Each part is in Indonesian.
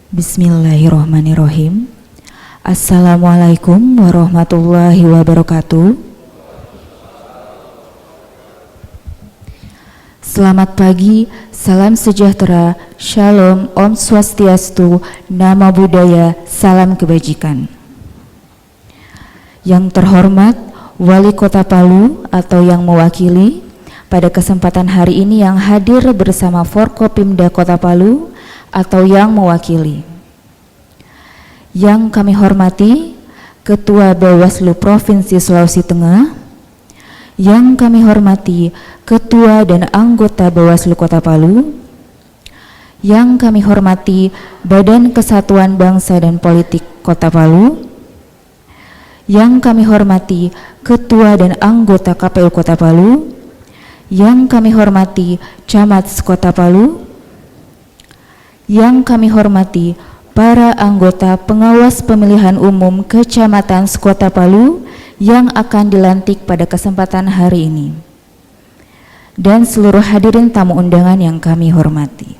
Bismillahirrahmanirrahim. Assalamualaikum warahmatullahi wabarakatuh. Selamat pagi, salam sejahtera, shalom, om swastiastu, nama budaya, salam kebajikan. Yang terhormat Wali Kota Palu atau yang mewakili pada kesempatan hari ini yang hadir bersama Forkopimda Kota Palu atau yang mewakili. Yang kami hormati Ketua Bawaslu Provinsi Sulawesi Tengah, yang kami hormati Ketua dan anggota Bawaslu Kota Palu, yang kami hormati Badan Kesatuan Bangsa dan Politik Kota Palu, yang kami hormati Ketua dan anggota KPU Kota Palu, yang kami hormati Camat Kota Palu, yang kami hormati para anggota pengawas pemilihan umum Kecamatan Kota Palu yang akan dilantik pada kesempatan hari ini, dan seluruh hadirin tamu undangan yang kami hormati.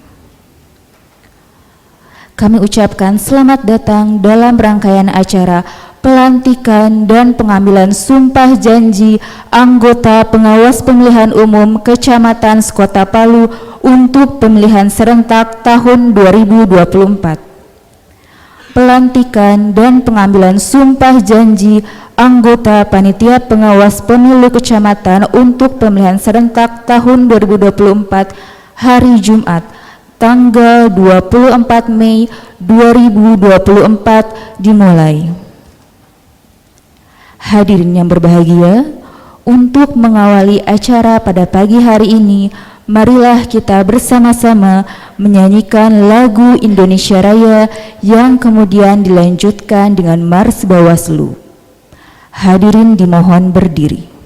Kami ucapkan selamat datang dalam rangkaian acara pelantikan dan pengambilan sumpah janji anggota pengawas pemilihan umum Kecamatan Kota Palu untuk pemilihan serentak tahun 2024. Pelantikan dan pengambilan sumpah janji anggota Panitia Pengawas Pemilu Kecamatan untuk pemilihan serentak tahun 2024 hari Jumat tanggal 24 Mei 2024 dimulai. Hadirin yang berbahagia, untuk mengawali acara pada pagi hari ini, marilah kita bersama-sama menyanyikan lagu Indonesia Raya yang kemudian dilanjutkan dengan Mars Bawaslu. Hadirin dimohon berdiri.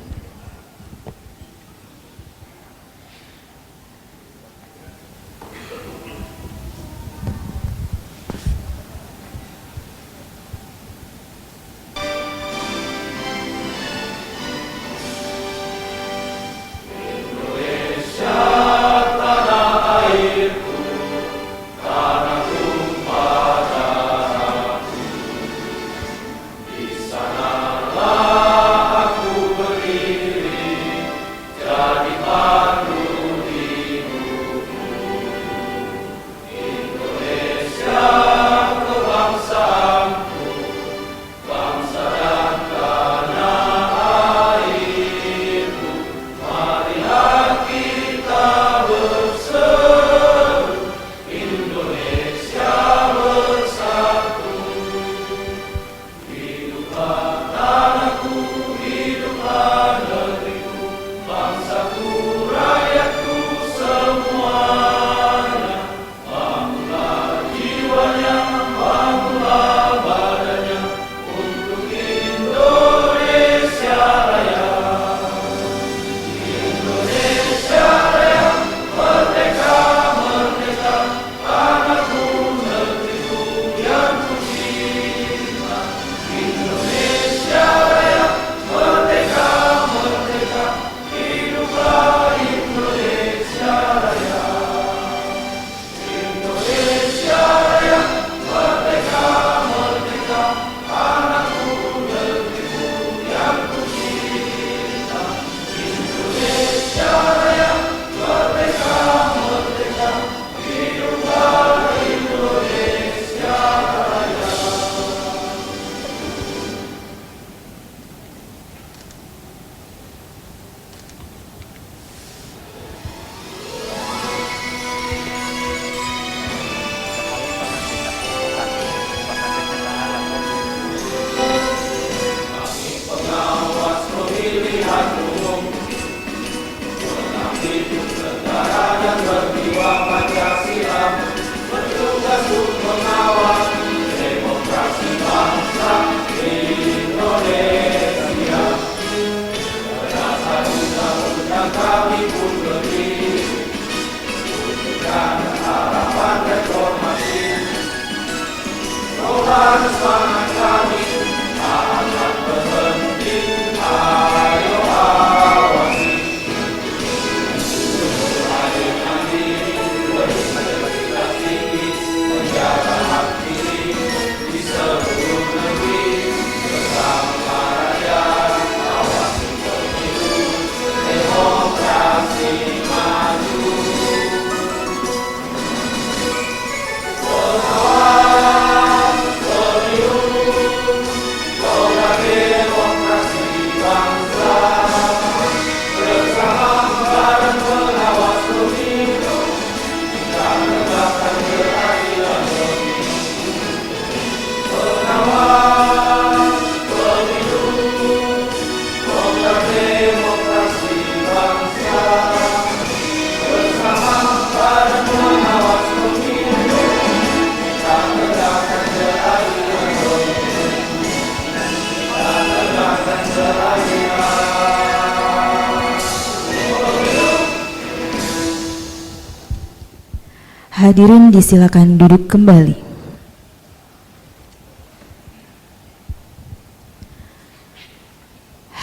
Hadirin disilakan duduk kembali.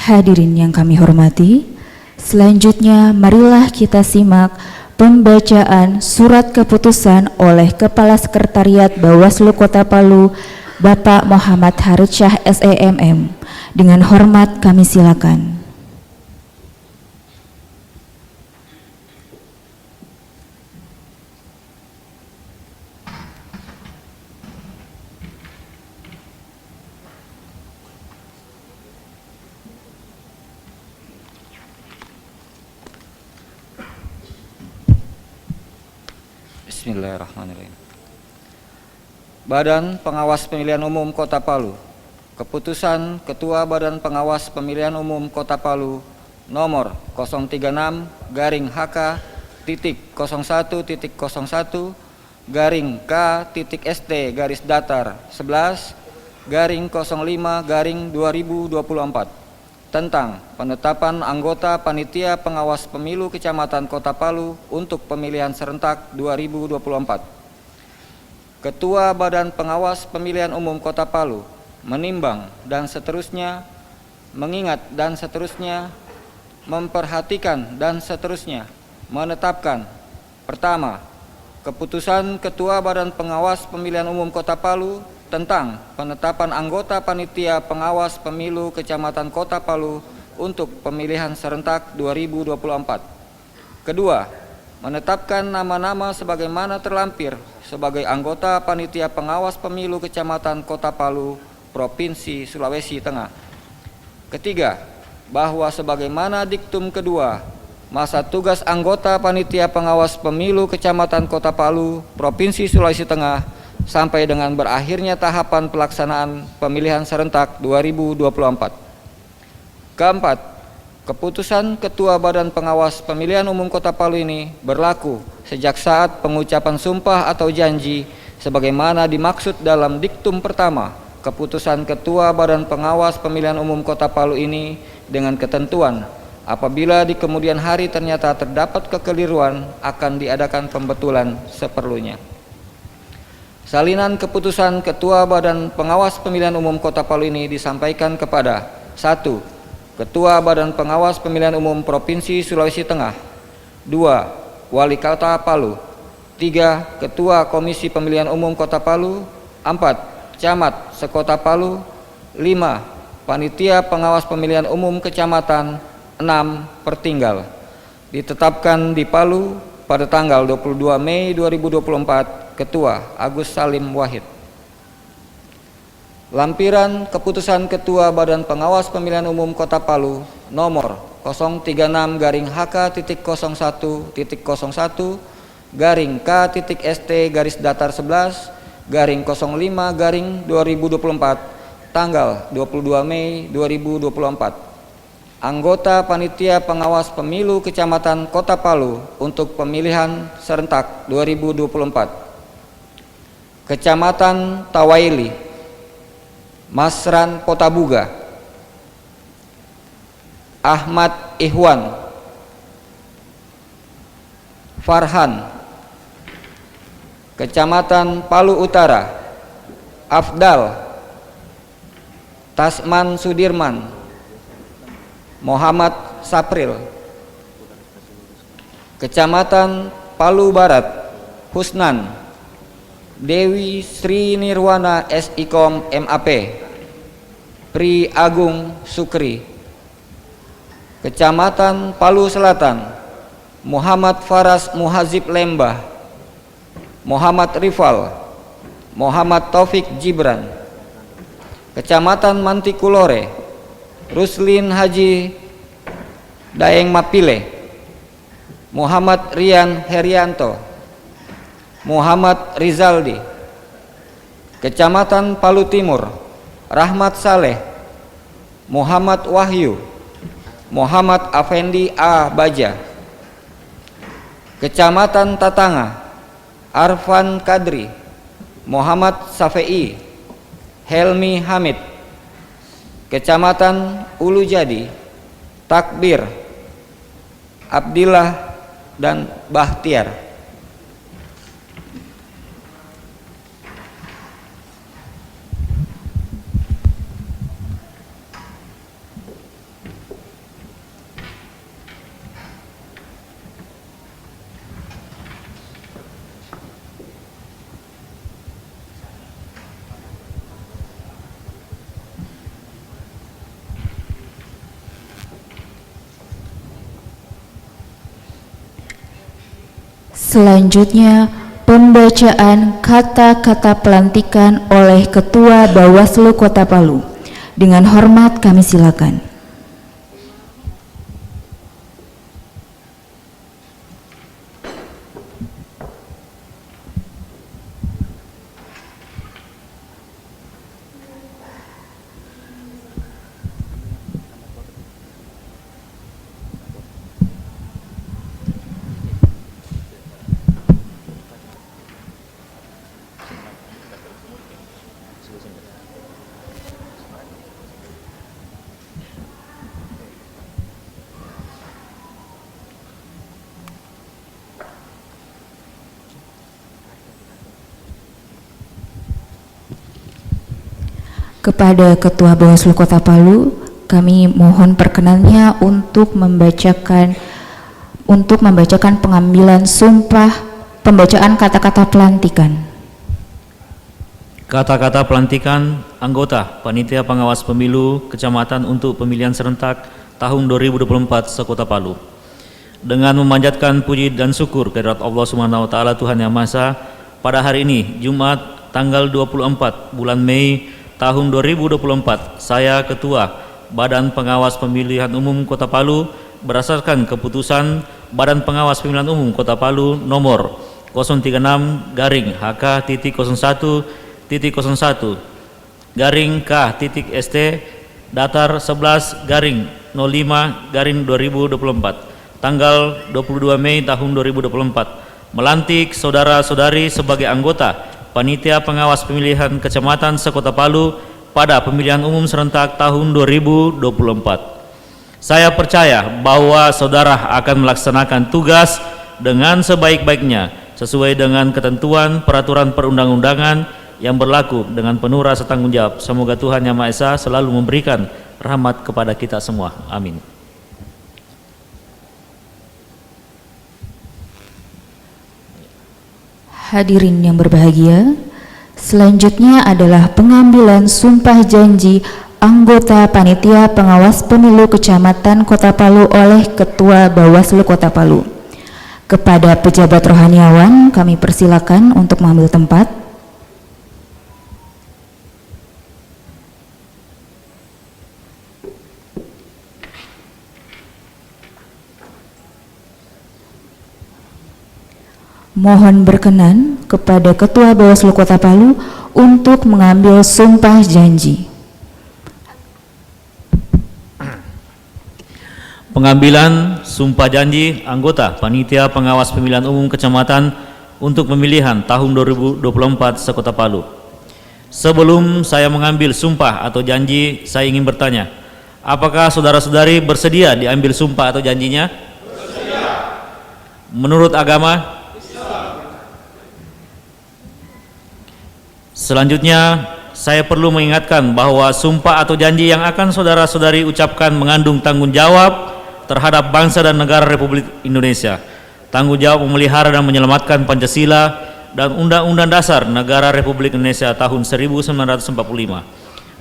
Hadirin yang kami hormati, selanjutnya marilah kita simak pembacaan surat keputusan oleh Kepala Sekretariat Bawaslu Kota Palu, Bapak Muhammad Haritsyah SEMM. Dengan hormat kami silakan. Bismillahirrahmanirrahim. Badan Pengawas Pemilihan Umum Kota Palu. Keputusan Ketua Badan Pengawas Pemilihan Umum Kota Palu nomor 030-K-01-01-11-05-2024 tentang penetapan anggota Panitia Pengawas Pemilu Kecamatan Kota Palu untuk pemilihan serentak 2024. Ketua Badan Pengawas Pemilihan Umum Kota Palu menimbang dan seterusnya, mengingat dan seterusnya, memperhatikan dan seterusnya, menetapkan: pertama, keputusan Ketua Badan Pengawas Pemilihan Umum Kota Palu tentang penetapan anggota Panitia Pengawas Pemilu Kecamatan Kota Palu untuk pemilihan serentak 2024. Kedua, menetapkan nama-nama sebagaimana terlampir sebagai anggota Panitia Pengawas Pemilu Kecamatan Kota Palu, Provinsi Sulawesi Tengah. Ketiga, bahwa sebagaimana diktum kedua, masa tugas anggota Panitia Pengawas Pemilu Kecamatan Kota Palu, Provinsi Sulawesi Tengah sampai dengan berakhirnya tahapan pelaksanaan pemilihan serentak 2024. Keempat, keputusan Ketua Badan Pengawas Pemilihan Umum Kota Palu ini berlaku sejak saat pengucapan sumpah atau janji sebagaimana dimaksud dalam diktum pertama keputusan Ketua Badan Pengawas Pemilihan Umum Kota Palu ini, dengan ketentuan apabila di kemudian hari ternyata terdapat kekeliruan akan diadakan pembetulan seperlunya. Salinan keputusan Ketua Badan Pengawas Pemilihan Umum Kota Palu ini disampaikan kepada 1. Ketua Badan Pengawas Pemilihan Umum Provinsi Sulawesi Tengah. 2. Wali Kota Palu. 3. Ketua Komisi Pemilihan Umum Kota Palu. 4. Camat Sekota Palu. 5. Panitia Pengawas Pemilihan Umum Kecamatan. 6. Pertinggal. Ditetapkan di Palu pada tanggal 22 Mei 2024. Ketua Agus Salim Wahid. Lampiran keputusan Ketua Badan Pengawas Pemilihan Umum Kota Palu nomor 039-H-1.01-TK11-05-2024 tanggal 22 Mei 2024. Anggota Panitia Pengawas Pemilu Kecamatan Kota Palu untuk pemilihan serentak 2024. Kecamatan Tawaili, Masran Potabuga, Ahmad Ihwan, Farhan. Kecamatan Palu Utara, Afdal, Tasman Sudirman, Muhammad Sapril. Kecamatan Palu Barat, Husnan, Dewi Sri Nirwana SIKOM MAP, Pri Agung Sukri. Kecamatan Palu Selatan, Muhammad Faras Muhazib Lembah, Muhammad Rifal, Muhammad Taufik Jibran. Kecamatan Mantikulore, Ruslin Haji Daeng Mapile, Muhammad Rian Herianto, Muhammad Rizaldi. Kecamatan Palu Timur, Rahmat Saleh, Muhammad Wahyu, Muhammad Afendi A. Baja. Kecamatan Tatanga, Arfan Kadri, Muhammad Safei, Helmi Hamid. Kecamatan Ulu Jadi, Takbir, Abdillah dan Bahtiar. Selanjutnya, pembacaan kata-kata pelantikan oleh Ketua Bawaslu Kota Palu. Dengan hormat kami silakan. Kepada Ketua Bawaslu Kota Palu, kami mohon perkenannya untuk membacakan pengambilan sumpah pembacaan kata-kata pelantikan. Kata-kata pelantikan anggota Panitia Pengawas Pemilu Kecamatan untuk Pemilihan Serentak tahun 2024 se-Kota Palu. Dengan memanjatkan puji dan syukur kehadirat Allah Subhanahu wa taala Tuhan Yang Maha Esa, pada hari ini Jumat tanggal 24 bulan Mei tahun 2024, saya Ketua Badan Pengawas Pemilihan Umum Kota Palu berdasarkan keputusan Badan Pengawas Pemilihan Umum Kota Palu nomor 036-HK.01.01/K.ST datar 11/05/2024 tanggal 22 Mei tahun 2024 melantik saudara-saudari sebagai anggota Panitia Pengawas Pemilihan Kecamatan se-Kota Palu pada pemilihan umum serentak tahun 2024. Saya percaya bahwa saudara akan melaksanakan tugas dengan sebaik-baiknya sesuai dengan ketentuan peraturan perundang-undangan yang berlaku dengan penuh rasa tanggung jawab. Semoga Tuhan Yang Maha Esa selalu memberikan rahmat kepada kita semua. Amin. Hadirin yang berbahagia, selanjutnya adalah pengambilan sumpah janji anggota Panitia Pengawas Pemilu Kecamatan Kota Palu oleh Ketua Bawaslu Kota Palu. Kepada pejabat rohaniawan, kami persilakan untuk mengambil tempat. Mohon berkenan kepada Ketua Bawaslu Kota Palu untuk mengambil sumpah janji. Pengambilan sumpah janji anggota Panitia Pengawas Pemilihan Umum Kecamatan untuk pemilihan tahun 2024 se-Kota Palu. Sebelum saya mengambil sumpah atau janji, saya ingin bertanya, apakah saudara-saudari bersedia diambil sumpah atau janjinya? Bersedia. Menurut agama? Selanjutnya, saya perlu mengingatkan bahwa sumpah atau janji yang akan saudara-saudari ucapkan mengandung tanggung jawab terhadap bangsa dan negara Republik Indonesia, tanggung jawab memelihara dan menyelamatkan Pancasila dan Undang-Undang Dasar Negara Republik Indonesia tahun 1945,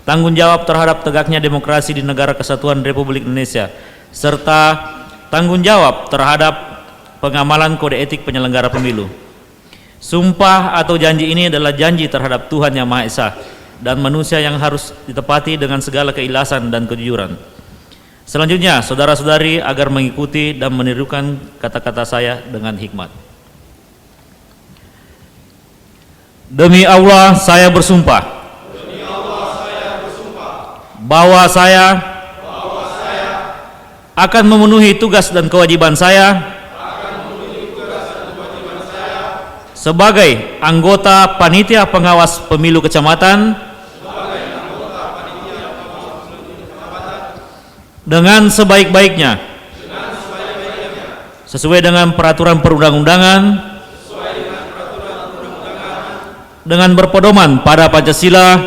tanggung jawab terhadap tegaknya demokrasi di Negara Kesatuan Republik Indonesia, serta tanggung jawab terhadap pengamalan kode etik penyelenggara pemilu. Sumpah atau janji ini adalah janji terhadap Tuhan Yang Maha Esa dan manusia yang harus ditepati dengan segala keikhlasan dan kejujuran. Selanjutnya, saudara-saudari agar mengikuti dan menirukan kata-kata saya dengan hikmat. Demi Allah, saya bersumpah. Bahwa saya akan memenuhi tugas dan kewajiban saya sebagai anggota Panitia Pengawas Pemilu Kecamatan dengan sebaik-baiknya sesuai dengan peraturan perundang-undangan dengan berpedoman pada Pancasila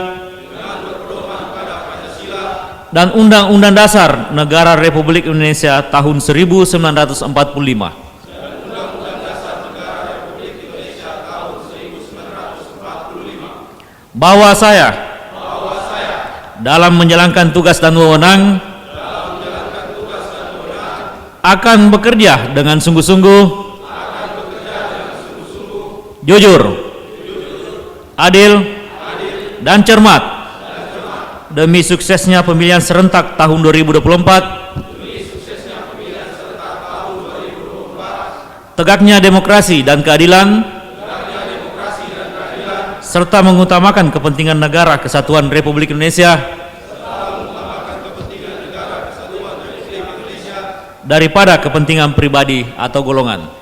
dan Undang-Undang Dasar Negara Republik Indonesia tahun 1945. Bahwa saya dalam menjalankan tugas dan wewenang akan bekerja dengan sungguh-sungguh jujur, adil, dan cermat demi suksesnya pemilihan serentak tahun 2024, tegaknya demokrasi dan keadilan, serta mengutamakan kepentingan negara kesatuan Republik Indonesia daripada kepentingan pribadi atau golongan.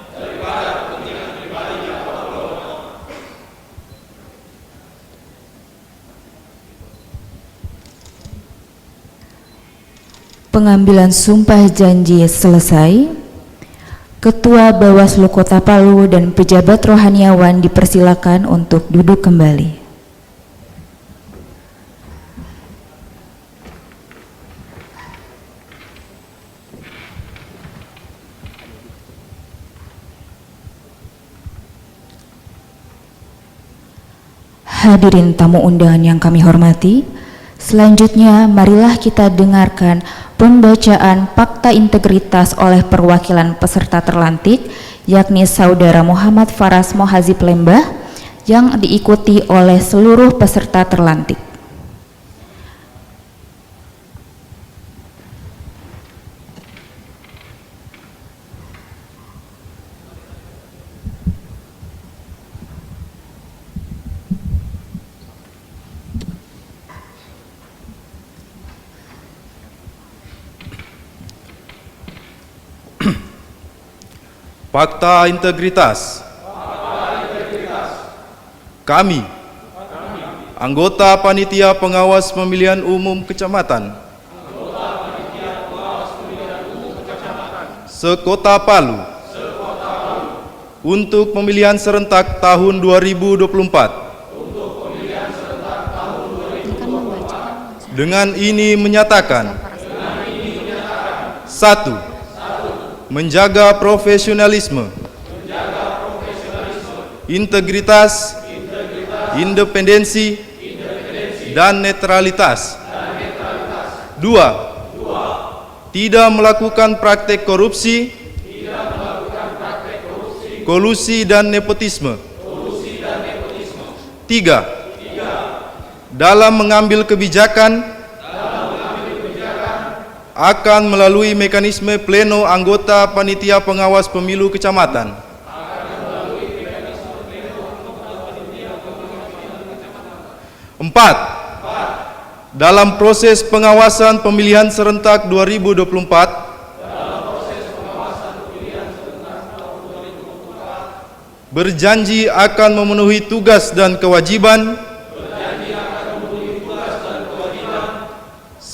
Pengambilan sumpah janji selesai. Ketua Bawaslu Kota Palu dan pejabat rohaniawan dipersilakan untuk duduk kembali. Hadirin tamu undangan yang kami hormati, selanjutnya marilah kita dengarkan pembacaan fakta integritas oleh perwakilan peserta terlantik, yakni Saudara Muhammad Faras Mohazib Lembah, yang diikuti oleh seluruh peserta terlantik. Fakta integritas. Kami, anggota Panitia Pengawas Pemilihan Umum Kecamatan Sekota Palu untuk pemilihan serentak tahun 2024 dengan ini menyatakan: 1. Menjaga profesionalisme, integritas, independensi, dan netralitas. 2. Tidak melakukan praktek korupsi, kolusi, dan nepotisme. 3. Dalam mengambil kebijakan akan melalui mekanisme pleno anggota Panitia Pengawas Pemilu Kecamatan. 4. Dalam proses pengawasan pemilihan serentak 2024, berjanji akan memenuhi tugas dan kewajiban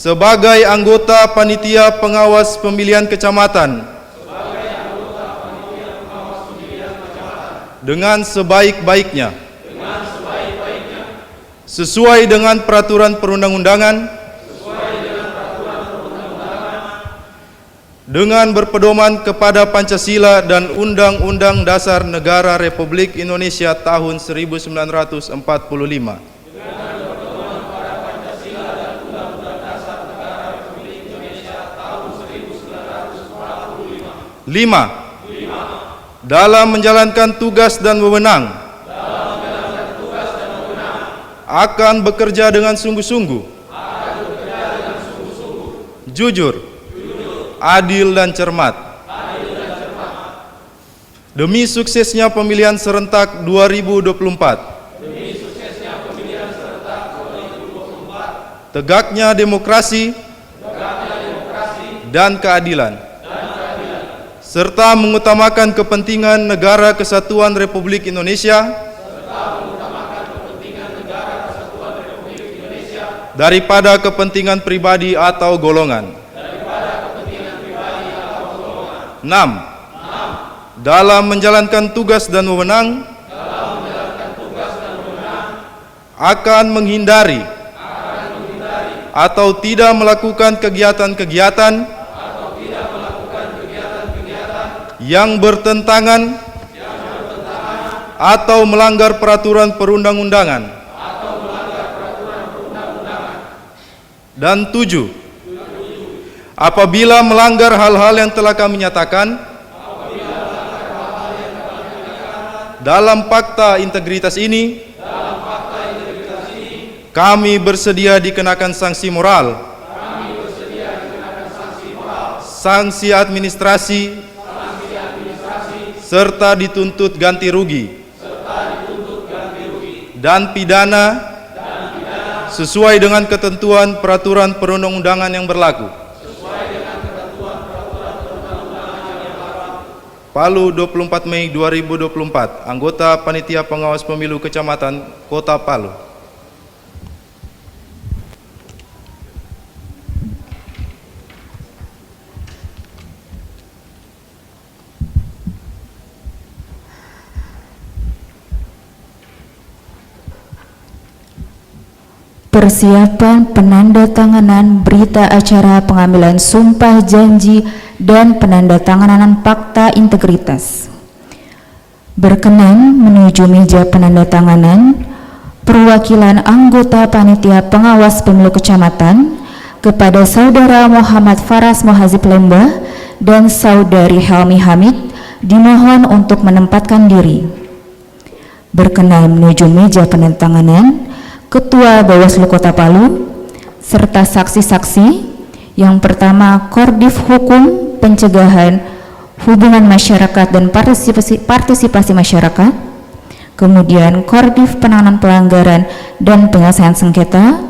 sebagai anggota Panitia Pengawas Pemilihan Kecamatan dengan sebaik-baiknya, sesuai dengan peraturan perundang-undangan, dengan berpedoman kepada Pancasila dan Undang-Undang Dasar Negara Republik Indonesia tahun 1945. 5. Dalam menjalankan tugas dan wewenang, akan bekerja dengan sungguh-sungguh, jujur, adil, dan cermat, demi suksesnya pemilihan serentak 2024, tegaknya demokrasi dan keadilan, serta mengutamakan kepentingan negara kesatuan Republik Indonesia daripada kepentingan pribadi atau golongan. 6. Dalam menjalankan tugas dan wewenang, akan menghindari atau tidak melakukan kegiatan-kegiatan yang bertentangan atau melanggar peraturan perundang-undangan. Dan 7. Apabila melanggar hal-hal yang telah kami nyatakan Dalam fakta integritas ini, kami bersedia dikenakan sanksi moral, sanksi administrasi, serta dituntut ganti rugi, dan pidana sesuai dengan ketentuan peraturan perundang-undangan yang berlaku. Palu, 24 Mei 2024, anggota Panitia Pengawas Pemilu Kecamatan Kota Palu. Persiapan penandatanganan berita acara pengambilan sumpah janji dan penandatanganan fakta integritas. Berkenan menuju meja penandatanganan perwakilan anggota Panitia Pengawas Pemilu Kecamatan kepada Saudara Muhammad Faras Mohazib Lembah dan Saudari Helmi Hamid dimohon untuk menempatkan diri. Berkenan menuju meja penandatanganan Ketua Bawaslu Kota Palu, serta saksi-saksi. Yang pertama, Kordif Hukum, Pencegahan, Hubungan Masyarakat dan Partisipasi Masyarakat. Kemudian Kordif Penanganan Pelanggaran dan Penyelesaian Sengketa,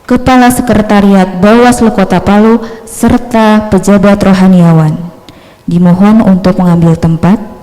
Kepala Sekretariat Bawaslu Kota Palu, serta pejabat rohaniawan. Dimohon untuk mengambil tempat.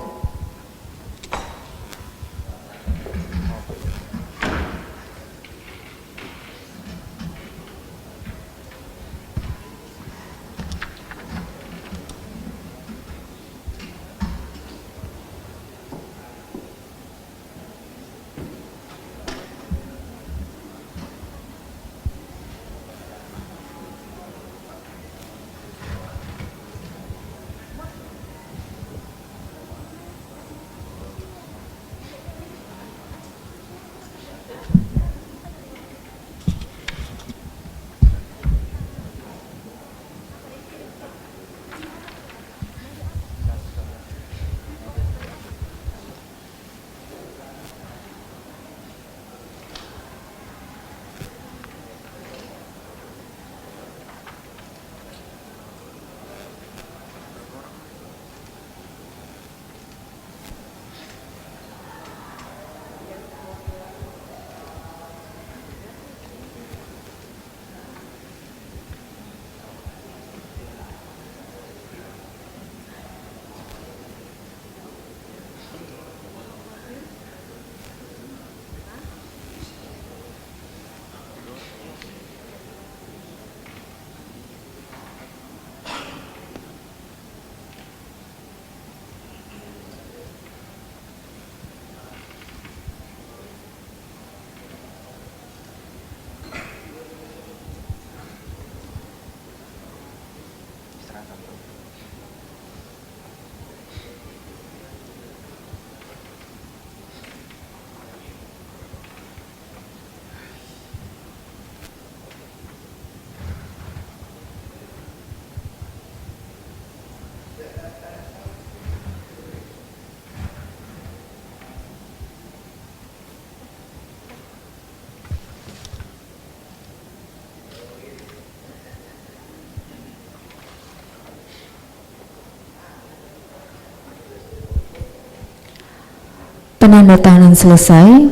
Penandatanganan selesai.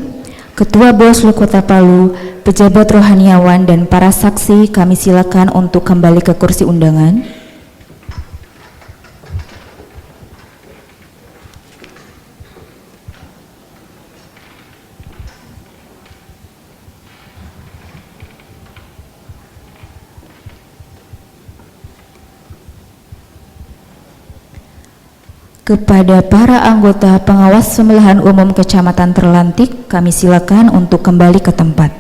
Ketua Bawaslu Kota Palu, pejabat rohaniawan dan para saksi kami silakan untuk kembali ke kursi undangan. Kepada para anggota pengawas pemilihan umum kecamatan terlantik, kami silakan untuk kembali ke tempat.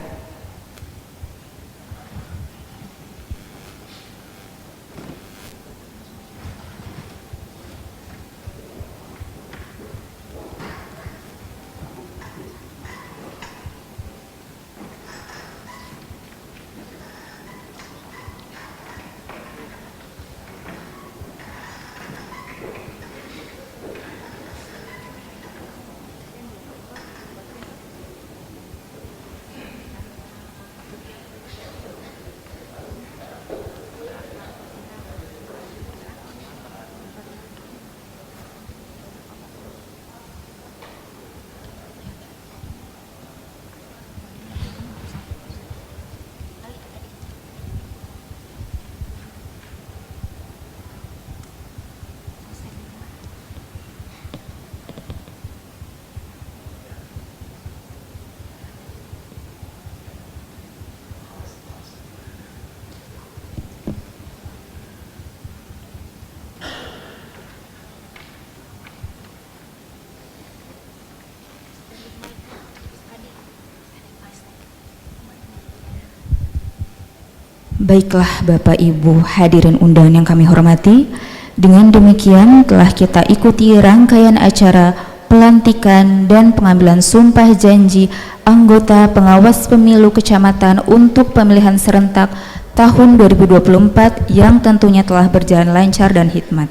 Baiklah Bapak Ibu hadirin undangan yang kami hormati, dengan demikian telah kita ikuti rangkaian acara pelantikan dan pengambilan sumpah janji anggota pengawas pemilu kecamatan untuk pemilihan serentak tahun 2024 yang tentunya telah berjalan lancar dan hikmat.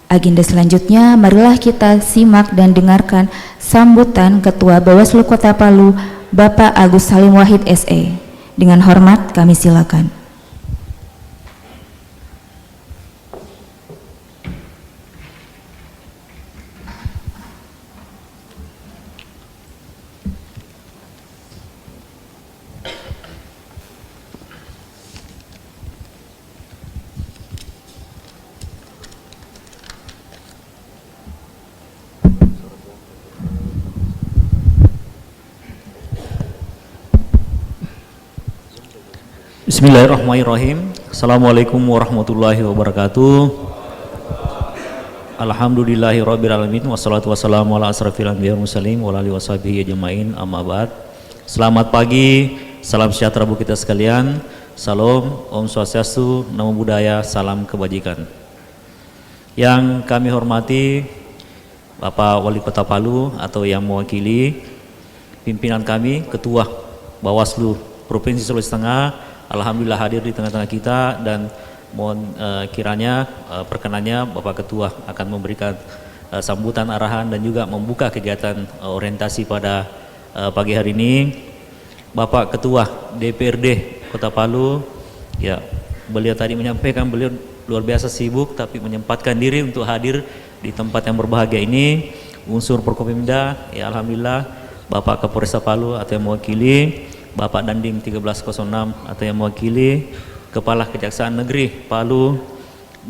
Agenda selanjutnya, marilah kita simak dan dengarkan sambutan Ketua Bawaslu Kota Palu, Bapak Agus Salim Wahid SE. Dengan hormat kami silakan. Bismillahirrahmanirrahim. Assalamualaikum warahmatullahi wabarakatuh. Alhamdulillahirabbil alamin wassalatu wassalamu ala asrofil anbiya'i wal mursalin wa ala alihi washabihi ajmain amma ba'd. Selamat pagi, salam sejahtera buat kita sekalian. Salam, Om Swastiastu, Namo Buddhaya, salam kebajikan. Yang kami hormati Bapak Wali Kota Palu atau yang mewakili pimpinan kami, Ketua Bawaslu Provinsi Sulawesi Tengah, alhamdulillah hadir di tengah-tengah kita, dan mohon kiranya perkenannya Bapak Ketua akan memberikan sambutan arahan dan juga membuka kegiatan orientasi pada pagi hari ini. Bapak Ketua DPRD Kota Palu, ya beliau tadi menyampaikan beliau luar biasa sibuk tapi menyempatkan diri untuk hadir di tempat yang berbahagia ini. Unsur Forkopimda, ya alhamdulillah, Bapak Kapolresta Palu atau yang mewakili, Bapak Dandim 1306 atau yang mewakili, Kepala Kejaksaan Negeri Palu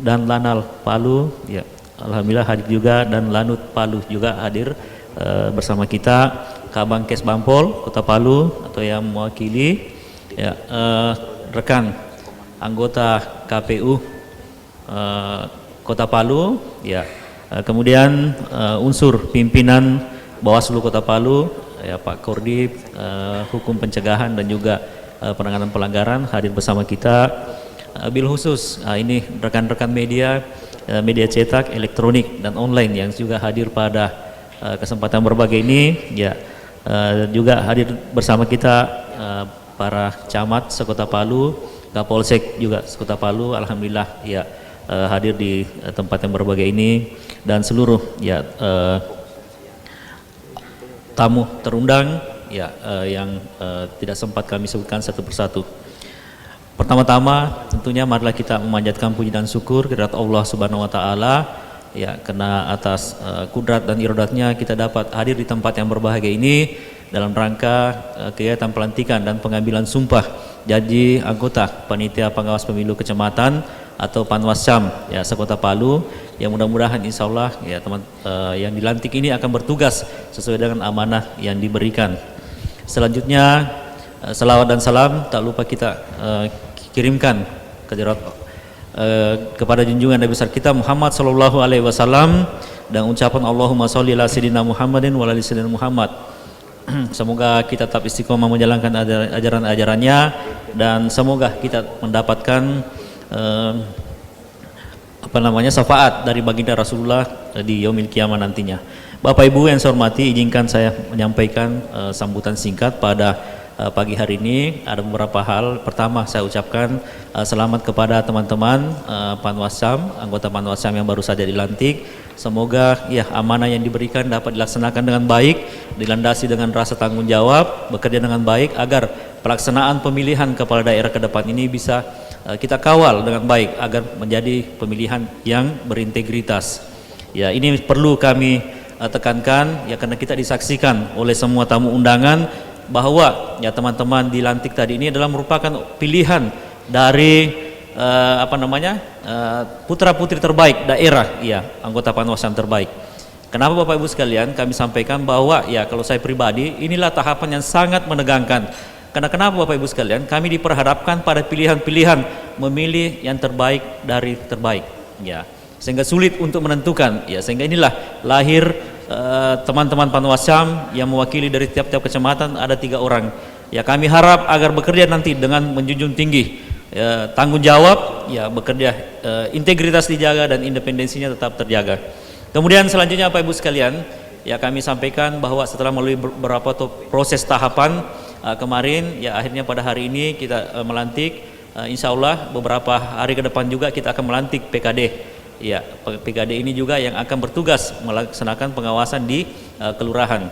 dan Lanal Palu, ya alhamdulillah hadir juga, dan Lanut Palu juga hadir bersama kita. Kabangkes Bampol Kota Palu atau yang mewakili, ya rekan anggota KPU Kota Palu, ya kemudian unsur pimpinan Bawaslu Kota Palu, ya Pak Koordip Hukum Pencegahan dan juga penanganan pelanggaran hadir bersama kita. Bil khusus ini rekan-rekan media, media cetak, elektronik dan online yang juga hadir pada kesempatan berbagai ini, ya juga hadir bersama kita para camat sekota Palu, Kapolsek juga sekota Palu, alhamdulillah ya hadir di tempat yang berbagai ini, dan seluruh ya tamu terundang ya yang tidak sempat kami sebutkan satu persatu. Pertama-tama tentunya marilah kita memanjatkan puji dan syukur kehadirat Allah Subhanahu wa taala, ya karena atas kudrat dan iradatnya kita dapat hadir di tempat yang berbahagia ini dalam rangka kegiatan pelantikan dan pengambilan sumpah janji anggota panitia pengawas pemilu kecamatan atau Panwascam ya sekota Palu, yang mudah-mudahan insya Allah ya teman yang dilantik ini akan bertugas sesuai dengan amanah yang diberikan. Selanjutnya selawat dan salam tak lupa kita kirimkan kepada junjungan Nabi besar kita Muhammad sallallahu alaihi wasallam, dan ucapan Allahumma sholli ala sayyidina Muhammadin wa ala ali sayyidina Muhammad. Semoga kita tetap istiqomah menjalankan ajaran-ajarannya, dan semoga kita mendapatkan syafaat dari baginda Rasulullah di yaumil kiamah nantinya. Bapak Ibu yang saya hormati, izinkan saya menyampaikan sambutan singkat pada pagi hari ini. Ada beberapa hal. Pertama, saya ucapkan selamat kepada teman-teman Panwascam, anggota Panwascam yang baru saja dilantik. Semoga ya amanah yang diberikan dapat dilaksanakan dengan baik, dilandasi dengan rasa tanggung jawab, bekerja dengan baik agar pelaksanaan pemilihan kepala daerah ke depan ini bisa kita kawal dengan baik agar menjadi pemilihan yang berintegritas. Ya, ini perlu kami tekankan ya, karena kita disaksikan oleh semua tamu undangan bahwa ya teman-teman dilantik tadi ini adalah merupakan pilihan dari putra-putri terbaik daerah, ya anggota Panwascam terbaik. Kenapa Bapak Ibu sekalian kami sampaikan bahwa ya kalau saya pribadi inilah tahapan yang sangat menegangkan. Karena kenapa Bapak Ibu sekalian, kami diperhadapkan pada pilihan-pilihan memilih yang terbaik dari terbaik, ya sehingga sulit untuk menentukan, ya sehingga inilah lahir teman-teman Panwascam yang mewakili dari tiap-tiap kecamatan ada 3 orang Ya, kami harap agar bekerja nanti dengan menjunjung tinggi tanggung jawab, ya bekerja integritas dijaga dan independensinya tetap terjaga. Kemudian selanjutnya Bapak Ibu sekalian, ya kami sampaikan bahwa setelah melalui beberapa proses tahapan kemarin, ya akhirnya pada hari ini kita melantik, insya Allah beberapa hari ke depan juga kita akan melantik PKD. Ya, PKD ini juga yang akan bertugas melaksanakan pengawasan di kelurahan.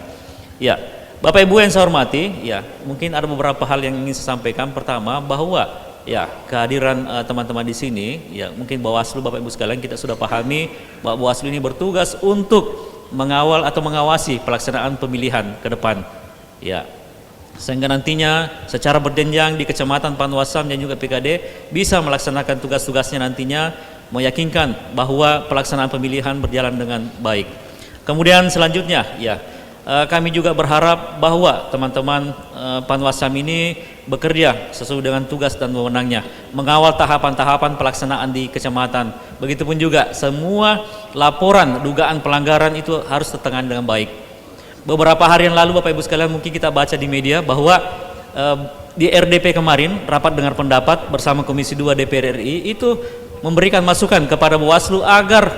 Ya, Bapak Ibu yang saya hormati, ya mungkin ada beberapa hal yang ingin saya sampaikan. Pertama, bahwa ya kehadiran teman-teman di sini, ya mungkin Bawaslu, Bapak Ibu sekalian, kita sudah pahami bahwa Bawaslu ini bertugas untuk mengawal atau mengawasi pelaksanaan pemilihan ke depan. Ya, sehingga nantinya secara berjenjang di Kecamatan Panwasam dan juga PKD bisa melaksanakan tugas-tugasnya nantinya, meyakinkan bahwa pelaksanaan pemilihan berjalan dengan baik. Kemudian selanjutnya, ya kami juga berharap bahwa teman-teman Panwasam ini bekerja sesuai dengan tugas dan wewenangnya, mengawal tahapan-tahapan pelaksanaan di kecamatan. Begitupun juga semua laporan dugaan pelanggaran itu harus tertangani dengan baik. Beberapa hari yang lalu Bapak Ibu sekalian mungkin kita baca di media bahwa di RDP kemarin, rapat dengar pendapat bersama Komisi 2 DPR RI itu memberikan masukan kepada Bawaslu agar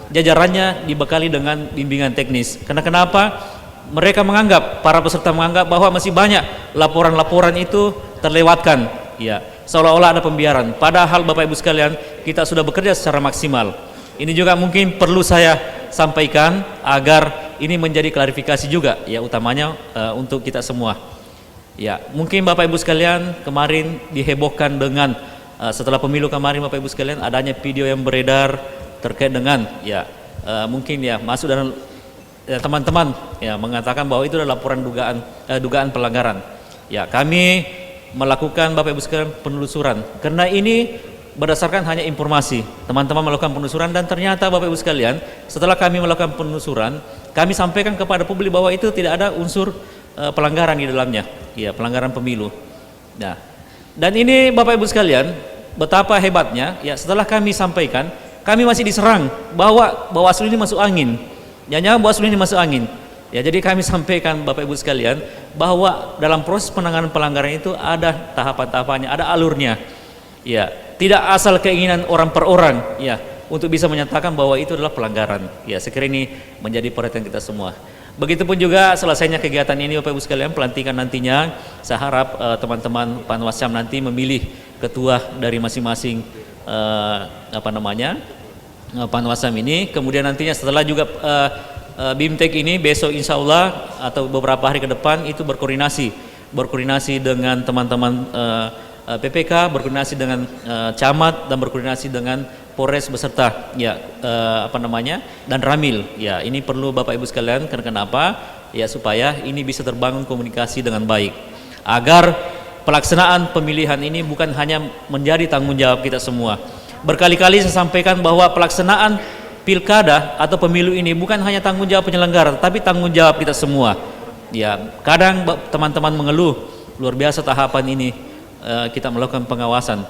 jajarannya dibekali dengan bimbingan teknis. Karena kenapa? Mereka menganggap, para peserta menganggap bahwa masih banyak laporan-laporan itu terlewatkan, ya seolah-olah ada pembiaran. Padahal Bapak Ibu sekalian, kita sudah bekerja secara maksimal. Ini juga mungkin perlu saya sampaikan agar ini menjadi klarifikasi juga, ya utamanya untuk kita semua. Ya, mungkin Bapak Ibu sekalian kemarin dihebohkan dengan setelah pemilu kemarin Bapak Ibu sekalian adanya video yang beredar terkait dengan ya mungkin ya masuk dalam teman-teman ya mengatakan bahwa itu adalah laporan dugaan pelanggaran. Ya, kami melakukan Bapak Ibu sekalian penelusuran karena ini berdasarkan hanya informasi. Teman-teman melakukan penelusuran dan ternyata Bapak Ibu sekalian, setelah kami melakukan penelusuran, kami sampaikan kepada publik bahwa itu tidak ada unsur pelanggaran di dalamnya. Ya, pelanggaran pemilu. Nah, dan ini Bapak Ibu sekalian, betapa hebatnya ya setelah kami sampaikan, kami masih diserang bahwa Bawaslu ini masuk angin. Jangan-jangan Bawaslu ini masuk angin. Ya, jadi kami sampaikan Bapak Ibu sekalian bahwa dalam proses penanganan pelanggaran itu ada tahapan-tahapannya, ada alurnya. Ya, tidak asal keinginan orang per orang ya untuk bisa menyatakan bahwa itu adalah pelanggaran. Ya, sekiranya ini menjadi perhatian kita semua. Begitupun juga selesainya kegiatan ini Bapak Ibu sekalian, pelantikan nantinya saya harap teman-teman Panwasam nanti memilih ketua dari masing-masing Panwasam ini. Kemudian nantinya setelah juga BIMTEK ini besok insya Allah atau beberapa hari ke depan itu berkoordinasi dengan teman-teman PPK, berkoordinasi dengan camat dan berkoordinasi dengan Polres beserta ya dan Ramil. Ya, ini perlu Bapak Ibu sekalian karena kenapa? Ya, supaya ini bisa terbangun komunikasi dengan baik agar pelaksanaan pemilihan ini bukan hanya menjadi tanggung jawab kita semua. Berkali-kali saya sampaikan bahwa pelaksanaan pilkada atau pemilu ini bukan hanya tanggung jawab penyelenggara, tapi tanggung jawab kita semua. Ya, kadang teman-teman mengeluh luar biasa tahapan ini kita melakukan pengawasan.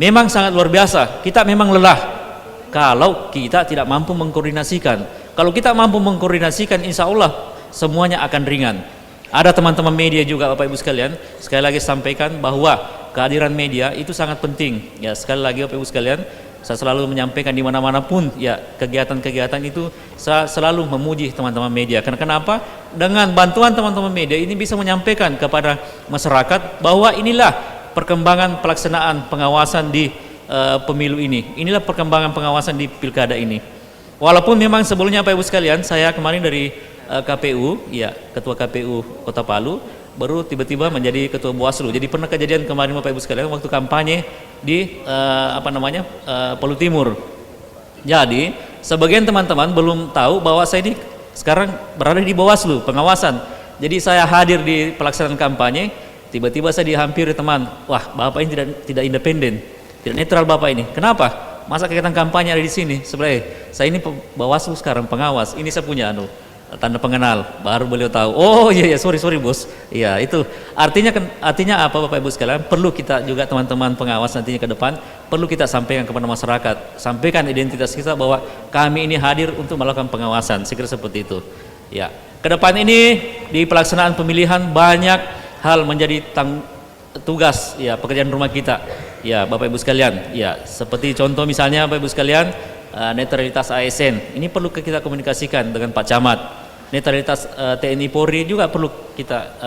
Memang sangat luar biasa. Kita memang lelah kalau kita tidak mampu mengkoordinasikan. Kalau kita mampu mengkoordinasikan, insya Allah semuanya akan ringan. Ada teman-teman media juga Bapak Ibu sekalian, sekali lagi sampaikan bahwa kehadiran media itu sangat penting. Ya, sekali lagi Bapak Ibu sekalian, saya selalu menyampaikan di mana-mana pun ya kegiatan-kegiatan itu saya selalu memuji teman-teman media. Karena kenapa? Dengan bantuan teman-teman media ini bisa menyampaikan kepada masyarakat bahwa inilah perkembangan pelaksanaan pengawasan di pemilu ini. Inilah perkembangan pengawasan di pilkada ini. Walaupun memang sebelumnya Bapak Ibu sekalian, saya kemarin dari KPU, ya Ketua KPU Kota Palu, baru tiba-tiba menjadi Ketua Bawaslu. Jadi pernah kejadian kemarin Bapak Ibu sekalian waktu kampanye di Palu Timur. Jadi sebagian teman-teman belum tahu bahwa saya ini sekarang berada di Bawaslu pengawasan. Jadi saya hadir di pelaksanaan kampanye. Tiba-tiba saya dihampiri teman, wah Bapak ini tidak independen, tidak netral Bapak ini. Kenapa? Masa kegiatan kampanye ada di sini? Sebenarnya saya ini Bawaslu sekarang pengawas. Ini saya punya tanda pengenal. Baru beliau tahu. Oh iya sorry bos. Iya itu artinya apa Bapak Ibu sekalian? Perlu kita juga teman-teman pengawas nantinya ke depan perlu kita sampaikan kepada masyarakat, sampaikan identitas kita bahwa kami ini hadir untuk melakukan pengawasan. Saya kira seperti itu. Ya, ke depan ini di pelaksanaan pemilihan banyak hal menjadi tugas ya pekerjaan rumah kita ya Bapak Ibu sekalian ya, seperti contoh misalnya Bapak Ibu sekalian, netralitas ASN ini perlu kita komunikasikan dengan Pak Camat, netralitas TNI Polri juga perlu kita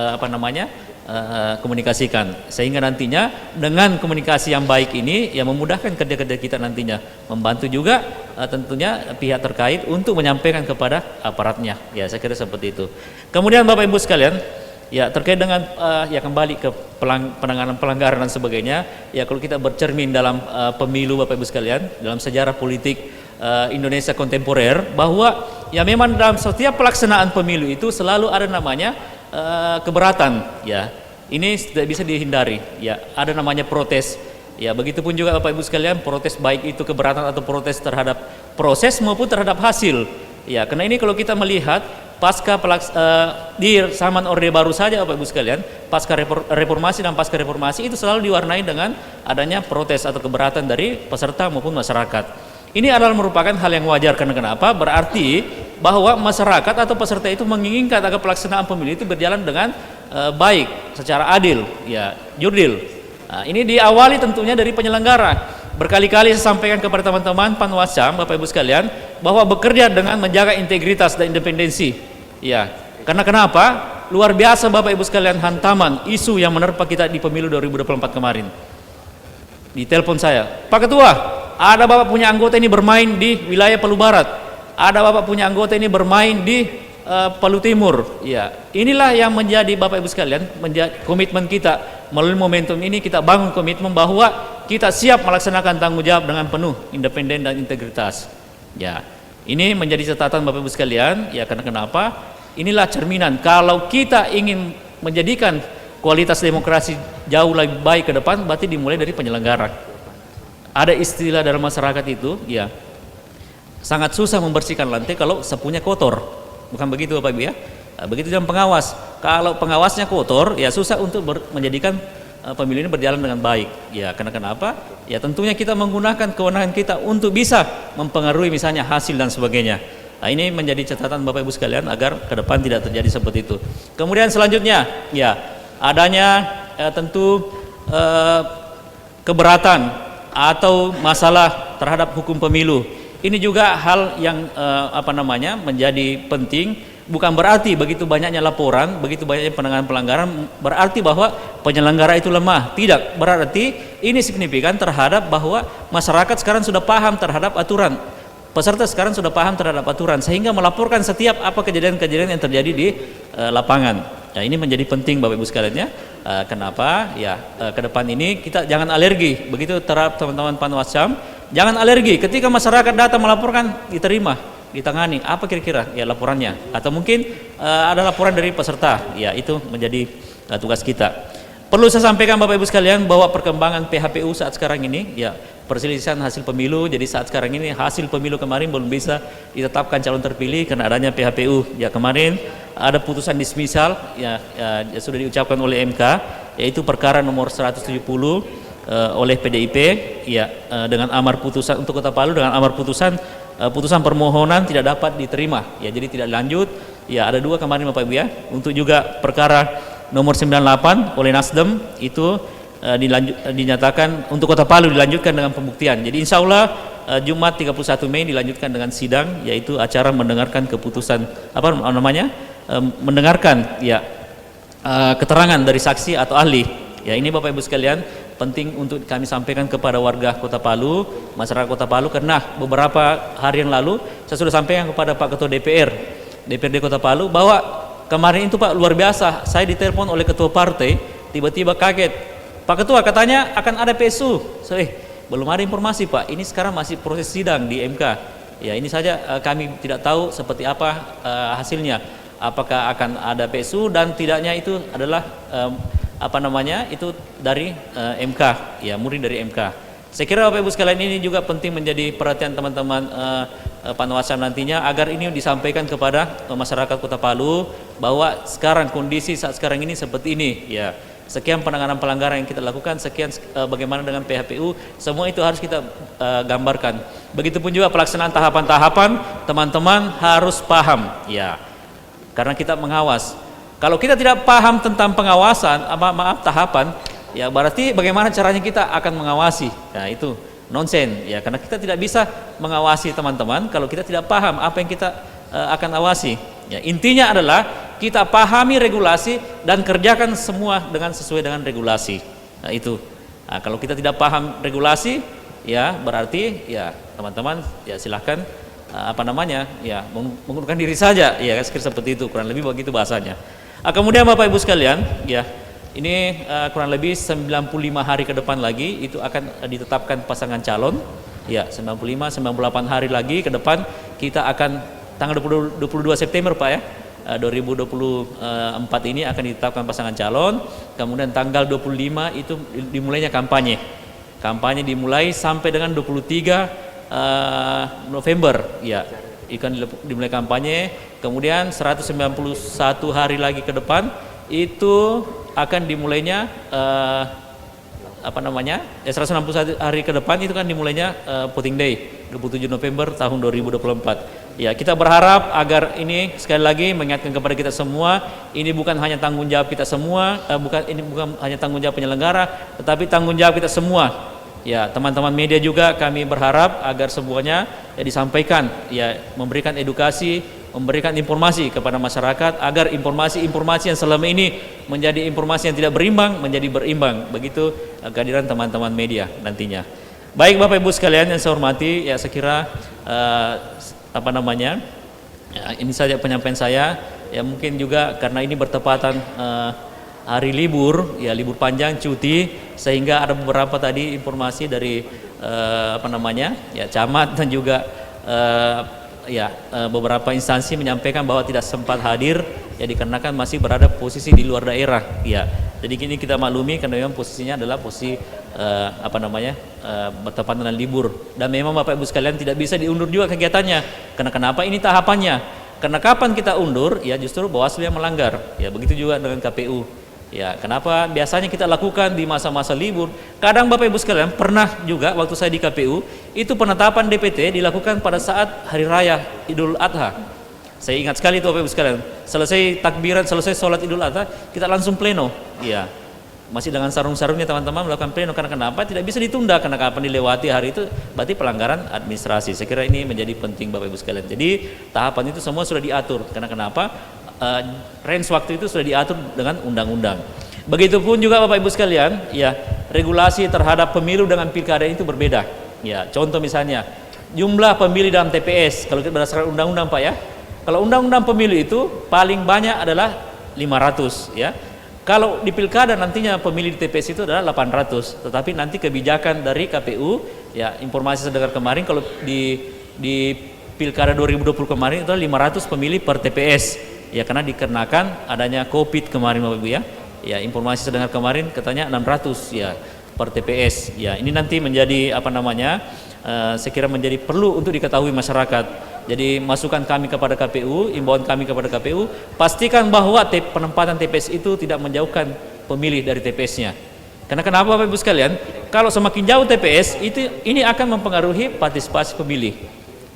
komunikasikan, sehingga nantinya dengan komunikasi yang baik ini ya memudahkan kerja-kerja kita nantinya, membantu juga tentunya pihak terkait untuk menyampaikan kepada aparatnya ya, saya kira seperti itu. Kemudian Bapak Ibu sekalian ya, terkait dengan ya kembali ke penanganan pelanggaran dan sebagainya ya, kalau kita bercermin dalam pemilu Bapak Ibu sekalian, dalam sejarah politik Indonesia kontemporer, bahwa ya memang dalam setiap pelaksanaan pemilu itu selalu ada namanya keberatan ya, ini tidak bisa dihindari ya, ada namanya protes ya, begitupun juga Bapak Ibu sekalian, protes baik itu keberatan atau protes terhadap proses maupun terhadap hasil ya, karena ini kalau kita melihat pasca di zaman Orde Baru saja Bapak Ibu sekalian, pasca reformasi dan pasca reformasi itu selalu diwarnai dengan adanya protes atau keberatan dari peserta maupun masyarakat. Ini adalah merupakan hal yang wajar, karena kenapa? Berarti bahwa masyarakat atau peserta itu menginginkan agar pelaksanaan pemilu itu berjalan dengan baik, secara adil, ya, jurdil. Nah, ini diawali tentunya dari penyelenggara. Berkali-kali saya sampaikan kepada teman-teman Panwascam, Bapak Ibu sekalian, bahwa bekerja dengan menjaga integritas dan independensi. Ya, karena kenapa? Luar biasa Bapak Ibu sekalian hantaman isu yang menerpa kita di pemilu 2024 kemarin. Di telepon saya, Pak Ketua, ada Bapak punya anggota ini bermain di wilayah Palu Barat, ada Bapak punya anggota ini bermain di Palu Timur. Ya, inilah yang menjadi Bapak Ibu sekalian, menjadi komitmen kita melalui momentum ini. Kita bangun komitmen bahwa kita siap melaksanakan tanggung jawab dengan penuh independen dan integritas. Ya, ini menjadi catatan Bapak Ibu sekalian. Ya, karena kenapa? Inilah cerminan kalau kita ingin menjadikan kualitas demokrasi jauh lebih baik ke depan, berarti dimulai dari penyelenggara. Ada istilah dalam masyarakat itu, ya, sangat susah membersihkan lantai kalau sapunya kotor. Bukan begitu Bapak Ibu ya? Begitu juga pengawas. Kalau pengawasnya kotor, ya susah untuk menjadikan pemilu ini berjalan dengan baik. Ya, karena kenapa? Ya tentunya kita menggunakan kewenangan kita untuk bisa mempengaruhi misalnya hasil dan sebagainya. Nah, ini menjadi catatan Bapak Ibu sekalian agar ke depan tidak terjadi seperti itu. Kemudian selanjutnya, ya, adanya tentu keberatan atau masalah terhadap hukum pemilu. Ini juga hal yang menjadi penting. Bukan berarti begitu banyaknya laporan, begitu banyaknya penanganan pelanggaran berarti bahwa penyelenggara itu lemah. Tidak, berarti ini signifikan terhadap bahwa masyarakat sekarang sudah paham terhadap aturan. Peserta sekarang sudah paham terhadap aturan, sehingga melaporkan setiap apa kejadian-kejadian yang terjadi di lapangan. Nah, ini menjadi penting Bapak Ibu sekalian ya. Kenapa? Ya, ke depan ini kita jangan alergi. Begitu terhadap teman-teman Panwascam, jangan alergi ketika masyarakat datang melaporkan, diterima, ditangani. Apa kira-kira ya laporannya? Atau mungkin ada laporan dari peserta. Ya, itu menjadi tugas kita. Perlu saya sampaikan Bapak Ibu sekalian bahwa perkembangan PHPU saat sekarang ini, ya, perselisihan hasil pemilu. Jadi saat sekarang ini hasil pemilu kemarin belum bisa ditetapkan calon terpilih karena adanya PHPU. Ya, kemarin ada putusan dismisal ya sudah diucapkan oleh MK, yaitu perkara nomor 170 oleh PDIP ya, dengan amar putusan untuk Kota Palu, dengan amar putusan permohonan tidak dapat diterima ya, jadi tidak lanjut. Ya, ada dua kemarin Bapak Ibu ya. Untuk juga perkara nomor 98 oleh Nasdem itu dinyatakan untuk Kota Palu dilanjutkan dengan pembuktian. Jadi insya Allah Jumat 31 Mei dilanjutkan dengan sidang, yaitu acara mendengarkan keputusan mendengarkan ya keterangan dari saksi atau ahli. Ya, ini Bapak Ibu sekalian penting untuk kami sampaikan kepada warga Kota Palu, masyarakat Kota Palu, karena beberapa hari yang lalu saya sudah sampaikan kepada Pak Ketua DPRD Kota Palu bahwa kemarin itu Pak luar biasa, saya ditelepon oleh ketua partai, tiba-tiba kaget, Pak Ketua katanya akan ada PSU. Belum ada informasi Pak, ini sekarang masih proses sidang di MK. Ya, ini saja kami tidak tahu seperti apa hasilnya, apakah akan ada PSU dan tidaknya itu adalah itu dari MK, ya, murni dari MK. Saya kira Bapak Ibu sekalian ini juga penting menjadi perhatian teman-teman Panwascam nantinya, agar ini disampaikan kepada masyarakat Kota Palu bahwa sekarang kondisi saat sekarang ini seperti ini. Ya, sekian penanganan pelanggaran yang kita lakukan, sekian bagaimana dengan PHPU, semua itu harus kita gambarkan. Begitupun juga pelaksanaan tahapan-tahapan, teman-teman harus paham, ya, karena kita mengawas. Kalau kita tidak paham tentang pengawasan, tahapan, ya berarti bagaimana caranya kita akan mengawasi? Nah itu nonsen, ya karena kita tidak bisa mengawasi teman-teman kalau kita tidak paham apa yang kita akan awasi. Ya, intinya adalah kita pahami regulasi dan kerjakan semua sesuai dengan regulasi. Nah itu. Nah, kalau kita tidak paham regulasi, ya berarti ya teman-teman ya silahkan ya mengundurkan diri saja, ya seperti itu, kurang lebih begitu bahasanya. Kemudian Bapak Ibu sekalian, ya ini kurang lebih 95 hari ke depan lagi itu akan ditetapkan pasangan calon. Ya 95-98 hari lagi ke depan kita akan tanggal 22 September Pak ya 2024 ini akan ditetapkan pasangan calon. Kemudian tanggal 25 itu dimulainya kampanye. Kampanye dimulai sampai dengan 23 November ya. Ikan dimulai kampanye, kemudian 191 hari lagi ke depan itu akan dimulainya 161 hari ke depan itu kan dimulainya voting day 27 November tahun 2024. Ya, kita berharap agar ini sekali lagi mengingatkan kepada kita semua, ini bukan hanya tanggung jawab kita semua, ini bukan hanya tanggung jawab penyelenggara, tetapi tanggung jawab kita semua. Ya, teman-teman media juga kami berharap agar semuanya ya disampaikan, ya memberikan edukasi, memberikan informasi kepada masyarakat agar informasi-informasi yang selama ini menjadi informasi yang tidak berimbang menjadi berimbang. Begitu kehadiran teman-teman media nantinya. Baik Bapak Ibu sekalian yang saya hormati, ya saya kira ya, ini saja penyampaian saya. Ya mungkin juga karena ini bertepatan hari libur, ya libur panjang, cuti, sehingga ada beberapa tadi informasi dari ya camat dan juga beberapa instansi menyampaikan bahwa tidak sempat hadir, ya dikarenakan masih berada posisi di luar daerah. Ya, jadi kini kita maklumi karena memang posisinya adalah posisi bertepatan dengan libur, dan memang Bapak Ibu sekalian tidak bisa diundur juga kegiatannya. Karena kenapa? Ini tahapannya. Karena kapan kita undur, ya justru Bawaslu yang melanggar. Ya begitu juga dengan KPU. Ya, kenapa biasanya kita lakukan di masa-masa libur? Kadang Bapak Ibu sekalian pernah juga waktu saya di KPU, itu penetapan DPT dilakukan pada saat hari raya Idul Adha. Saya ingat sekali itu Bapak Ibu sekalian. Selesai takbiran, selesai sholat Idul Adha, kita langsung pleno. Ya, masih dengan sarung-sarungnya teman-teman melakukan pleno. Karena kenapa? Tidak bisa ditunda, karena kapan dilewati hari itu berarti pelanggaran administrasi. Saya kira ini menjadi penting Bapak Ibu sekalian. Jadi tahapan itu semua sudah diatur. Karena kenapa? Range waktu itu sudah diatur dengan undang-undang. Begitupun juga Bapak Ibu sekalian, ya regulasi terhadap pemilu dengan pilkada itu berbeda. Ya, contoh misalnya jumlah pemilih dalam TPS kalau kita berdasarkan undang-undang Pak ya. Kalau undang-undang pemilu itu paling banyak adalah 500 ya. Kalau di pilkada nantinya pemilih di TPS itu adalah 800. Tetapi nanti kebijakan dari KPU, ya informasi saya dengar kemarin kalau di pilkada 2020 kemarin itu 500 pemilih per TPS. Ya karena dikarenakan adanya COVID kemarin Bapak Ibu ya. Ya informasi saya dengar kemarin katanya 600 ya per TPS. Ya ini nanti menjadi saya kira menjadi perlu untuk diketahui masyarakat. Jadi masukan kami kepada KPU, imbauan kami kepada KPU, pastikan bahwa penempatan TPS itu tidak menjauhkan pemilih dari TPS-nya. Karena kenapa Bapak Ibu sekalian? Kalau semakin jauh TPS ini akan mempengaruhi partisipasi pemilih.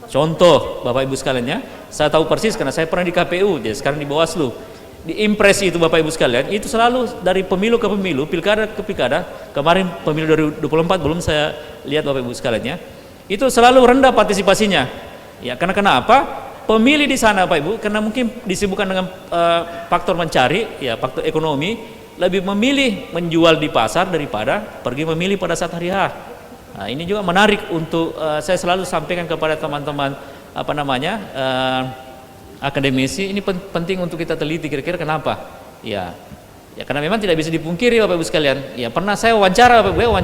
Contoh Bapak Ibu sekalian ya, saya tahu persis karena saya pernah di KPU, jadi sekarang di Bawaslu. Di impres itu Bapak Ibu sekalian, itu selalu dari pemilu ke pemilu, pilkada ke pilkada. Kemarin pemilu 2024 belum saya lihat Bapak Ibu sekalian ya. Itu selalu rendah partisipasinya. Ya, karena kenapa? Pemilih di sana Bapak Ibu, karena mungkin disibukkan dengan faktor mencari, ya faktor ekonomi, lebih memilih menjual di pasar daripada pergi memilih pada saat hari H. Nah, ini juga menarik untuk saya selalu sampaikan kepada teman-teman akademisi, ini penting untuk kita teliti kira-kira kenapa. Ya karena memang tidak bisa dipungkiri Bapak Ibu sekalian. Ya pernah saya wawancara Bapak Ibu,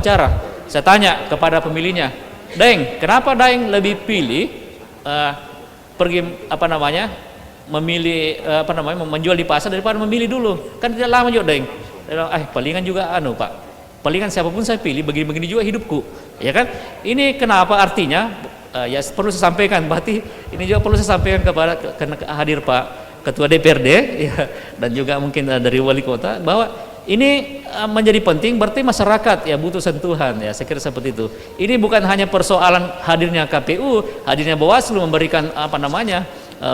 saya tanya kepada pemilihnya, Daeng, kenapa Daeng lebih pilih pergi memilih menjual di pasar daripada memilih dulu? Kan tidak lama juga Daeng. Palingan juga Pak. Palingan siapapun saya pilih, begini-begini juga hidupku. Ya kan? Ini kenapa artinya? Ya perlu saya sampaikan. Berarti ini juga perlu saya sampaikan kepada hadir Pak Ketua DPRD, ya, dan juga mungkin dari Wali Kota bahwa ini menjadi penting. Berarti masyarakat ya butuh sentuhan. Ya saya kira seperti itu. Ini bukan hanya persoalan hadirnya KPU, hadirnya Bawaslu memberikan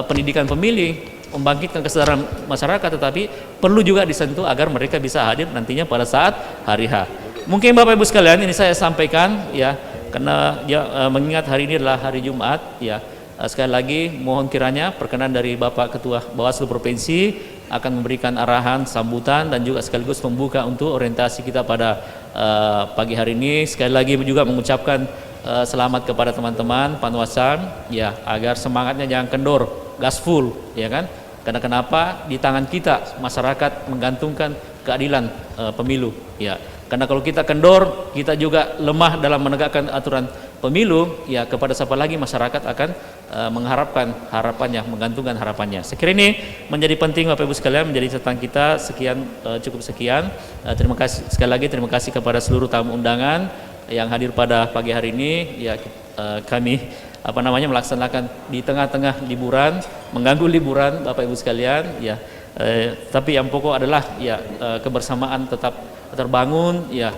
pendidikan pemilih. membangkitkan kesadaran masyarakat, tetapi perlu juga disentuh agar mereka bisa hadir nantinya pada saat hari H. Mungkin Bapak Ibu sekalian ini saya sampaikan ya, karena ya, mengingat hari ini adalah hari Jumat ya. Sekali lagi mohon kiranya perkenan dari Bapak Ketua Bawaslu Provinsi akan memberikan arahan, sambutan dan juga sekaligus membuka untuk orientasi kita pada pagi hari ini. Sekali lagi juga mengucapkan selamat kepada teman-teman Panwascam ya, agar semangatnya jangan kendor, gaspol ya kan. Karena kenapa? Di tangan kita masyarakat menggantungkan keadilan pemilu ya. Karena kalau kita kendor, kita juga lemah dalam menegakkan aturan pemilu ya, kepada siapa lagi masyarakat akan mengharapkan harapannya, menggantungkan harapannya. Sekiranya ini menjadi penting Bapak Ibu sekalian, menjadi catatan kita. Sekian, cukup sekian. Terima kasih sekali lagi, terima kasih kepada seluruh tamu undangan yang hadir pada pagi hari ini ya. Kami melaksanakan di tengah-tengah liburan, mengganggu liburan Bapak Ibu sekalian ya. Tapi yang pokok adalah ya, kebersamaan tetap terbangun ya,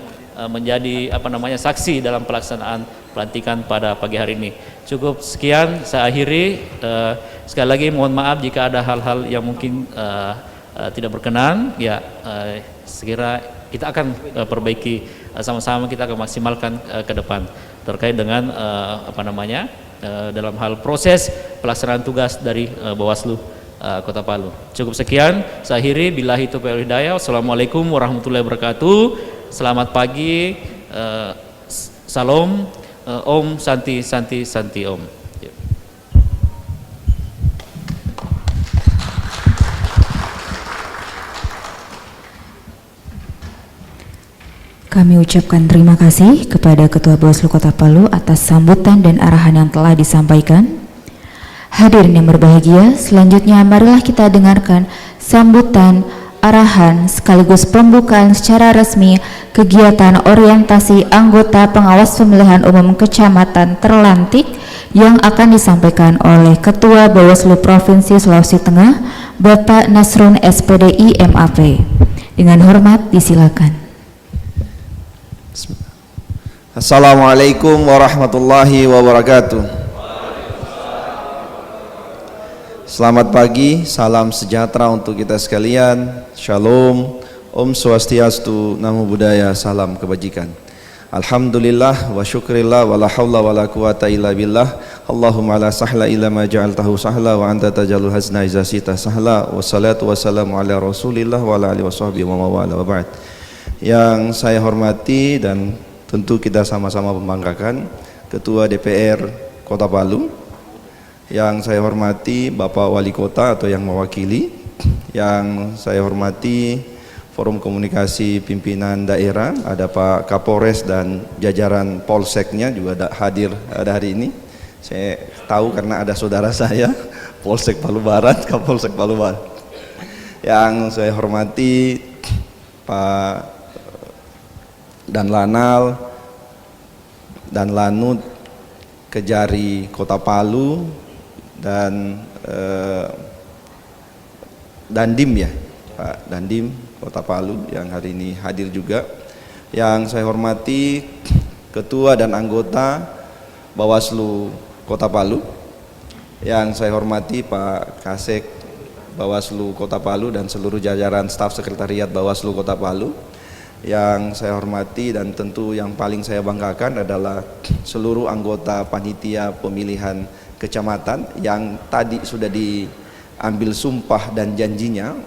menjadi saksi dalam pelaksanaan pelantikan pada pagi hari ini. Cukup sekian, saya akhiri. Sekali lagi mohon maaf jika ada hal-hal yang mungkin tidak berkenan ya. Sekira kita akan perbaiki sama-sama, kita akan maksimalkan ke depan terkait dengan dalam hal proses pelaksanaan tugas dari Bawaslu Kota Palu. Cukup sekian, saya akhiri. Billahi taufiq wal hidayah. Wassalamualaikum warahmatullahi wabarakatuh. Selamat pagi. Salam. Om Santi Santi Santi Om. Kami ucapkan terima kasih kepada Ketua Bawaslu Kota Palu atas sambutan dan arahan yang telah disampaikan. Hadirin yang berbahagia, selanjutnya marilah kita dengarkan sambutan, arahan sekaligus pembukaan secara resmi kegiatan orientasi anggota pengawas pemilihan umum kecamatan terlantik yang akan disampaikan oleh Ketua Bawaslu Provinsi Sulawesi Tengah, Bapak Nasrun SPDI MAP. Dengan hormat disilakan. Assalamualaikum warahmatullahi wabarakatuh. Selamat pagi, salam sejahtera untuk kita sekalian. Shalom, Om Swastiastu, Namo Buddhaya, salam kebajikan. Alhamdulillah wa syukrillah wa la hawla wa la quwata illa billah. Allahumma la sahla illa ma ja'altahu sahla wa anta tajalul hazna iza sita sahla. Wassalatu wassalamu ala rasulillah wa ala alihi wa sahbihi wa mawala wa ba'd. Yang saya hormati dan tentu kita sama-sama membanggakan Ketua DPR Kota Palu, yang saya hormati Bapak Wali Kota atau yang mewakili, yang saya hormati Forum Komunikasi Pimpinan Daerah, ada Pak Kapolres dan jajaran Polseknya juga hadir pada hari ini. Saya tahu karena ada saudara saya Polsek Palu Barat, Kapolsek Palu Barat. Yang saya hormati Pak Danlanal dan Lanut Kejari Kota Palu dan Dandim ya, Pak Dandim Kota Palu yang hari ini hadir juga. Yang saya hormati Ketua dan anggota Bawaslu Kota Palu, yang saya hormati Pak Kasek Bawaslu Kota Palu dan seluruh jajaran staf sekretariat Bawaslu Kota Palu. Yang saya hormati dan tentu yang paling saya banggakan adalah seluruh anggota panitia pemilihan kecamatan yang tadi sudah diambil sumpah dan janjinya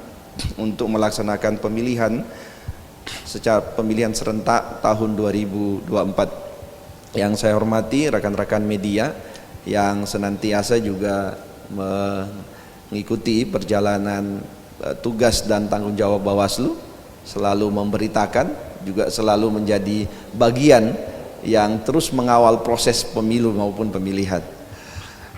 untuk melaksanakan pemilihan serentak tahun 2024. Yang saya hormati rekan-rekan media yang senantiasa juga mengikuti perjalanan tugas dan tanggung jawab Bawaslu, selalu memberitakan, juga selalu menjadi bagian yang terus mengawal proses pemilu maupun pemilihan.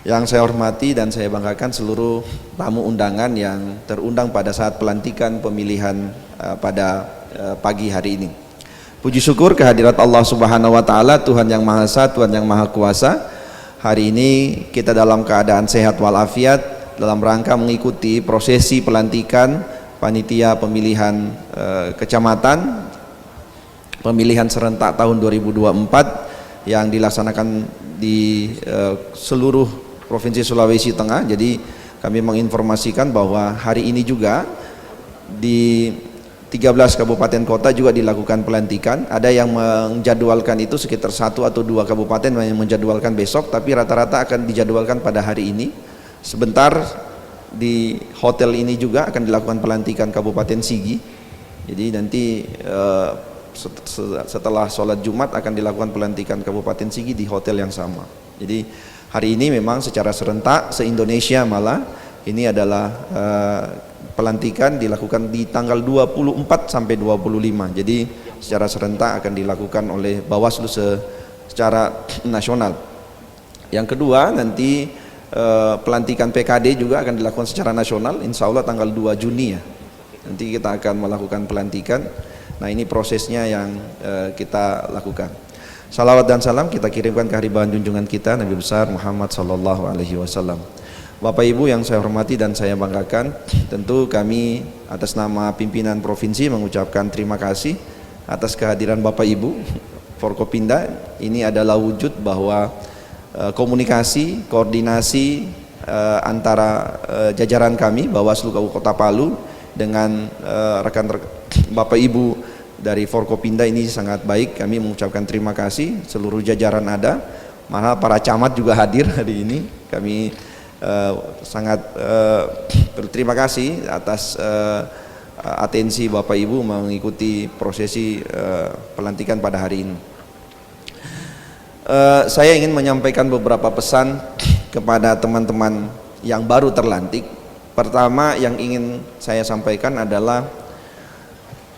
Yang saya hormati dan saya banggakan seluruh tamu undangan yang terundang pada saat pelantikan pemilihan pada pagi hari ini. Puji syukur kehadirat Allah Subhanahu wa taala, Tuhan yang Maha Esa, Tuhan yang Maha Kuasa. Hari ini kita dalam keadaan sehat walafiat dalam rangka mengikuti prosesi pelantikan panitia pemilihan kecamatan pemilihan serentak tahun 2024 yang dilaksanakan di seluruh Provinsi Sulawesi Tengah. Jadi kami menginformasikan bahwa hari ini juga di 13 kabupaten kota juga dilakukan pelantikan. Ada yang menjadwalkan itu sekitar 1 atau 2 kabupaten yang menjadwalkan besok, tapi rata-rata akan dijadwalkan pada hari ini. Sebentar di hotel ini juga akan dilakukan pelantikan Kabupaten Sigi. Jadi nanti setelah sholat Jumat akan dilakukan pelantikan Kabupaten Sigi di hotel yang sama. Jadi hari ini memang secara serentak se-Indonesia malah ini adalah pelantikan dilakukan di tanggal 24 sampai 25. Jadi secara serentak akan dilakukan oleh Bawaslu secara nasional. Yang kedua nanti pelantikan PKD juga akan dilakukan secara nasional, insya Allah tanggal 2 Juni ya. Nanti kita akan melakukan pelantikan. Nah ini prosesnya yang kita lakukan. Salawat dan salam kita kirimkan ke haribahan junjungan kita Nabi besar Muhammad sallallahu alaihi wasallam. Bapak Ibu yang saya hormati dan saya banggakan, tentu kami atas nama pimpinan provinsi mengucapkan terima kasih atas kehadiran Bapak Ibu Forkopimda. Ini adalah wujud bahwa komunikasi, koordinasi antara jajaran kami Bawaslu Kabupaten Kota Palu dengan rekan Bapak Ibu dari Forkopimda ini sangat baik. Kami mengucapkan terima kasih, seluruh jajaran ada, malah para camat juga hadir hari ini. Kami sangat berterima kasih atas atensi Bapak Ibu mengikuti prosesi pelantikan pada hari ini. Saya ingin menyampaikan beberapa pesan kepada teman-teman yang baru terlantik. Pertama yang ingin saya sampaikan adalah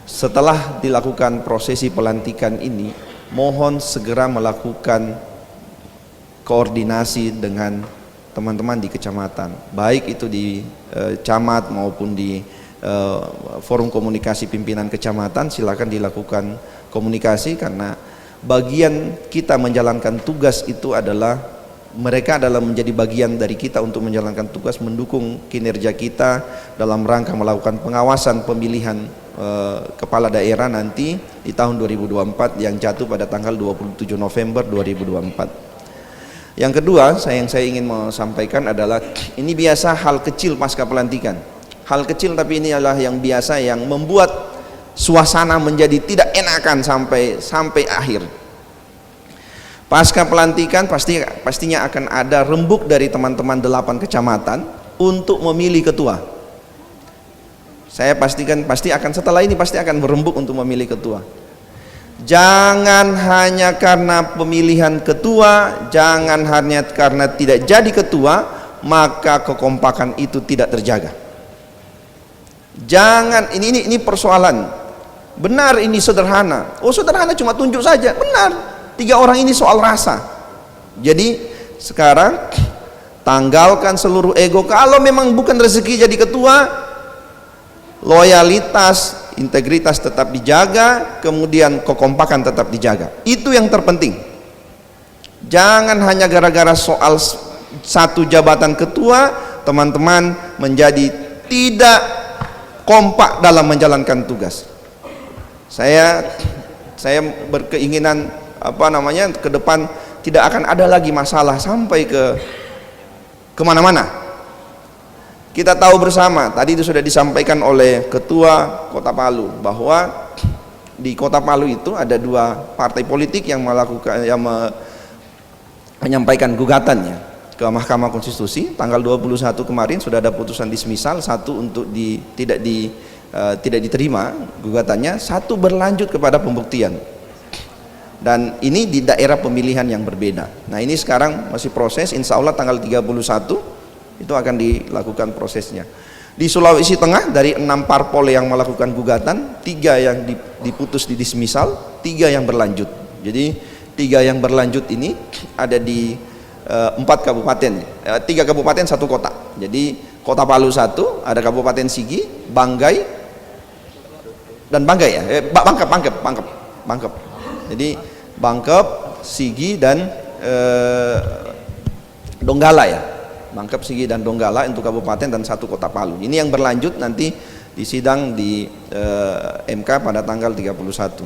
setelah dilakukan prosesi pelantikan ini, mohon segera melakukan koordinasi dengan teman-teman di kecamatan, baik itu di camat maupun di forum komunikasi pimpinan kecamatan. Silakan dilakukan komunikasi, karena bagian kita menjalankan tugas itu adalah mereka adalah menjadi bagian dari kita untuk menjalankan tugas, mendukung kinerja kita dalam rangka melakukan pengawasan pemilihan kepala daerah nanti di tahun 2024 yang jatuh pada tanggal 27 November 2024. Yang kedua yang saya ingin sampaikan adalah ini biasa hal kecil pasca pelantikan, hal kecil tapi ini adalah yang biasa yang membuat suasana menjadi tidak enakan sampai akhir. Pasca pelantikan pastinya akan ada rembuk dari teman-teman 8 kecamatan untuk memilih ketua. Saya pastikan setelah ini pasti akan berembuk untuk memilih ketua. Jangan hanya karena pemilihan ketua, jangan hanya karena tidak jadi ketua, maka kekompakan itu tidak terjaga. Jangan, ini persoalan. Benar ini sederhana. Oh sederhana, cuma tunjuk saja. Benar, 3 orang ini soal rasa. Jadi sekarang tanggalkan seluruh ego. Kalau memang bukan rezeki jadi ketua, loyalitas, integritas tetap dijaga, kemudian kekompakan tetap dijaga. Itu yang terpenting. Jangan hanya gara-gara soal satu jabatan ketua, teman-teman menjadi tidak kompak dalam menjalankan tugas. Saya berkeinginan ke depan tidak akan ada lagi masalah sampai ke kemana-mana. Kita tahu bersama, tadi itu sudah disampaikan oleh Ketua Kota Palu bahwa di Kota Palu itu ada 2 partai politik yang menyampaikan gugatannya ke Mahkamah Konstitusi. Tanggal 21 kemarin sudah ada putusan dismisal, 1 untuk tidak diterima gugatannya, 1 berlanjut kepada pembuktian. Dan ini di daerah pemilihan yang berbeda. Nah ini sekarang masih proses, insya Allah tanggal 31 itu akan dilakukan prosesnya. Di Sulawesi Tengah dari 6 parpol yang melakukan gugatan, 3 yang diputus di dismisal, 3 yang berlanjut. Jadi 3 yang berlanjut ini ada di 4 kabupaten, 3 kabupaten 1 kota. Jadi Kota Palu 1, ada Kabupaten Sigi, Banggai dan Banggai ya, Bangkep. Jadi Bangkep, Sigi dan Donggala ya. Bangkep, Sigi dan Donggala untuk kabupaten dan 1 Kota Palu. Ini yang berlanjut nanti disidang di MK pada tanggal 31.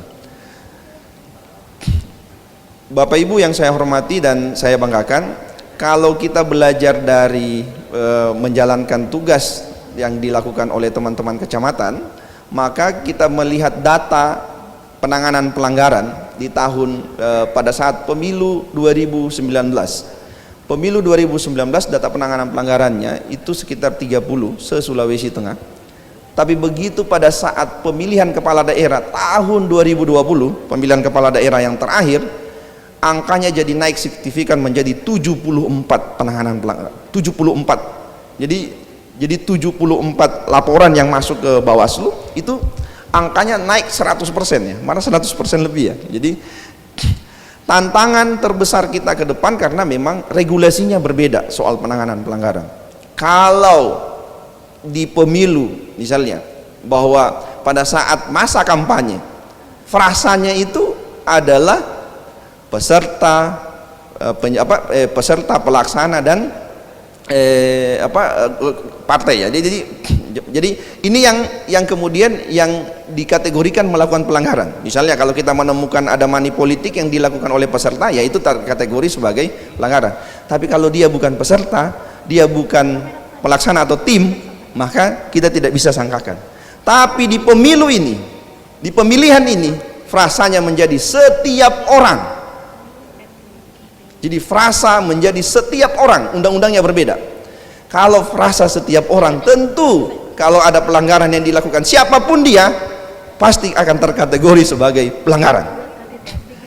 Bapak Ibu yang saya hormati dan saya banggakan, kalau kita belajar dari menjalankan tugas yang dilakukan oleh teman-teman kecamatan, maka kita melihat data penanganan pelanggaran di tahun pada saat pemilu 2019. Pemilu 2019 data penanganan pelanggarannya itu sekitar 30 se-Sulawesi Tengah. Tapi begitu pada saat pemilihan kepala daerah tahun 2020, pemilihan kepala daerah yang terakhir, angkanya jadi naik signifikan menjadi 74 penanganan pelanggaran. 74. Jadi 74 laporan yang masuk ke Bawaslu itu angkanya naik 100% ya. Mana 100% lebih ya. Jadi tantangan terbesar kita ke depan karena memang regulasinya berbeda soal penanganan pelanggaran. Kalau di pemilu misalnya bahwa pada saat masa kampanye frasanya itu adalah peserta peserta pelaksana dan partai ya. Jadi ini yang kemudian yang dikategorikan melakukan pelanggaran. Misalnya kalau kita menemukan ada money politik yang dilakukan oleh peserta, ya itu terkategori sebagai pelanggaran. Tapi kalau dia bukan peserta, dia bukan pelaksana atau tim, maka kita tidak bisa sangkakan. Tapi di pemilu ini, di pemilihan ini, frasanya menjadi setiap orang. Jadi frasa menjadi setiap orang, undang-undangnya berbeda. Kalau frasa setiap orang, tentu kalau ada pelanggaran yang dilakukan siapapun dia, pasti akan terkategori sebagai pelanggaran.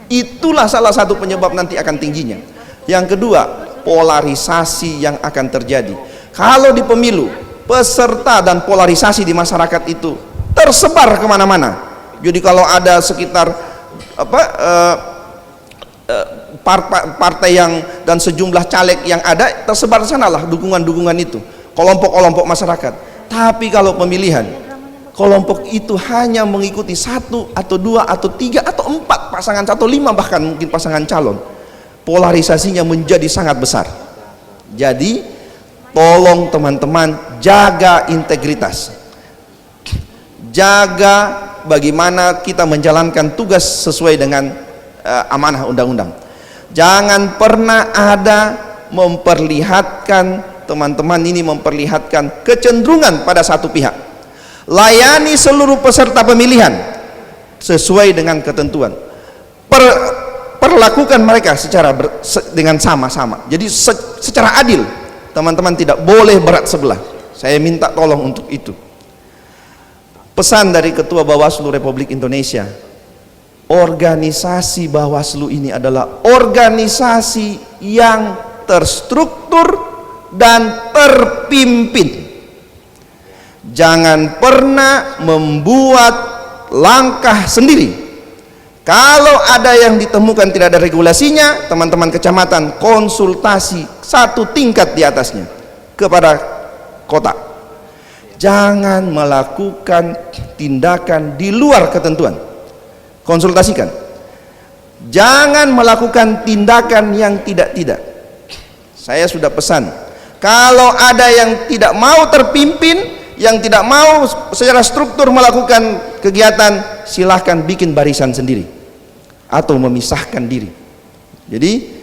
Itulah salah satu penyebab nanti akan tingginya. Yang kedua, polarisasi yang akan terjadi. Kalau di pemilu, peserta dan polarisasi di masyarakat itu tersebar kemana-mana. Jadi kalau ada sekitar partai yang dan sejumlah caleg yang ada, tersebar sanalah dukungan-dukungan itu, kelompok-kelompok masyarakat. Tapi kalau pemilihan, kelompok itu hanya mengikuti 1 atau 2 atau 3 atau 4 pasangan atau 5 bahkan mungkin pasangan calon, polarisasinya menjadi sangat besar. Jadi tolong teman-teman jaga integritas, jaga bagaimana kita menjalankan tugas sesuai dengan amanah undang-undang. Jangan pernah ada memperlihatkan, teman-teman ini memperlihatkan kecenderungan pada satu pihak. Layani seluruh peserta pemilihan sesuai dengan ketentuan. Perlakukan mereka dengan sama-sama. Jadi secara adil. Teman-teman tidak boleh berat sebelah. Saya minta tolong untuk itu. Pesan dari Ketua Bawaslu Republik Indonesia, organisasi Bawaslu ini adalah organisasi yang terstruktur dan terpimpin. Jangan pernah membuat langkah sendiri. Kalau ada yang ditemukan tidak ada regulasinya, teman-teman kecamatan konsultasi satu tingkat di atasnya kepada kota. Jangan melakukan tindakan di luar ketentuan. Konsultasikan. Jangan melakukan tindakan yang tidak-tidak. Saya sudah pesan, kalau ada yang tidak mau terpimpin, yang tidak mau secara struktur melakukan kegiatan, silahkan bikin barisan sendiri atau memisahkan diri. Jadi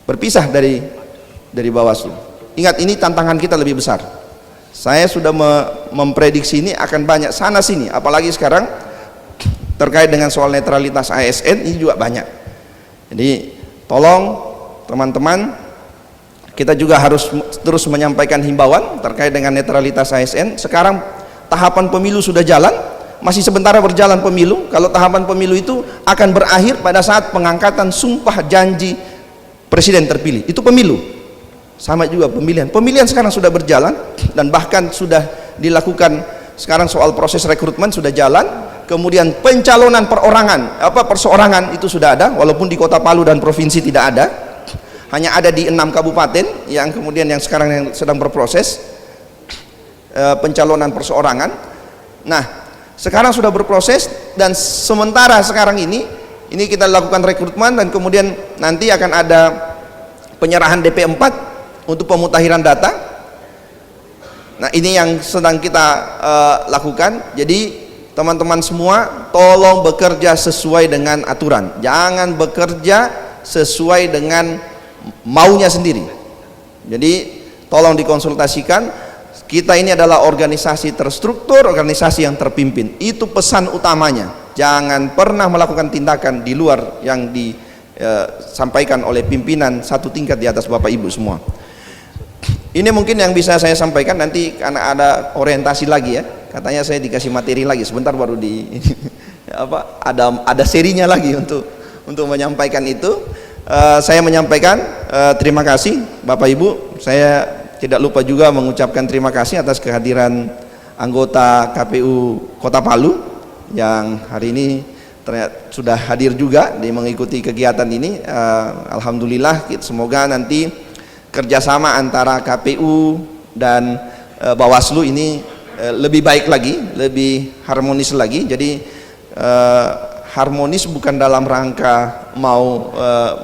berpisah dari Bawaslu. Ingat, ini tantangan kita lebih besar. Saya sudah memprediksi ini akan banyak sana sini, apalagi sekarang terkait dengan soal netralitas ASN ini juga banyak. Jadi tolong teman-teman, kita juga harus terus menyampaikan himbauan terkait dengan netralitas ASN. Sekarang tahapan pemilu sudah jalan, masih sebentar berjalan pemilu. Kalau tahapan pemilu itu akan berakhir pada saat pengangkatan sumpah janji presiden terpilih. Itu pemilu. Sama juga pemilihan. Pemilihan sekarang sudah berjalan dan bahkan sudah dilakukan sekarang soal proses rekrutmen sudah jalan. Kemudian pencalonan perseorangan itu sudah ada, walaupun di Kota Palu dan provinsi tidak ada. Hanya ada di 6 kabupaten yang kemudian yang sekarang yang sedang berproses pencalonan perseorangan. Nah, sekarang sudah berproses dan sementara sekarang ini kita lakukan rekrutmen dan kemudian nanti akan ada penyerahan DP4 untuk pemutakhiran data. Nah, ini yang sedang kita lakukan. Jadi teman-teman semua tolong bekerja sesuai dengan aturan. Jangan bekerja sesuai dengan maunya sendiri. Jadi tolong dikonsultasikan, kita ini adalah organisasi terstruktur, organisasi yang terpimpin. Itu pesan utamanya. Jangan pernah melakukan tindakan di luar yang disampaikan oleh pimpinan satu tingkat di atas Bapak Ibu semua. Ini mungkin yang bisa saya sampaikan, nanti karena ada orientasi lagi ya. Katanya saya dikasih materi lagi, sebentar baru ada serinya lagi untuk menyampaikan itu. Saya menyampaikan terima kasih Bapak Ibu. Saya tidak lupa juga mengucapkan terima kasih atas kehadiran anggota KPU Kota Palu yang hari ini ternyata sudah hadir juga mengikuti kegiatan ini. Alhamdulillah, semoga nanti kerjasama antara KPU dan Bawaslu ini lebih baik lagi, lebih harmonis lagi. Jadi harmonis bukan dalam rangka mau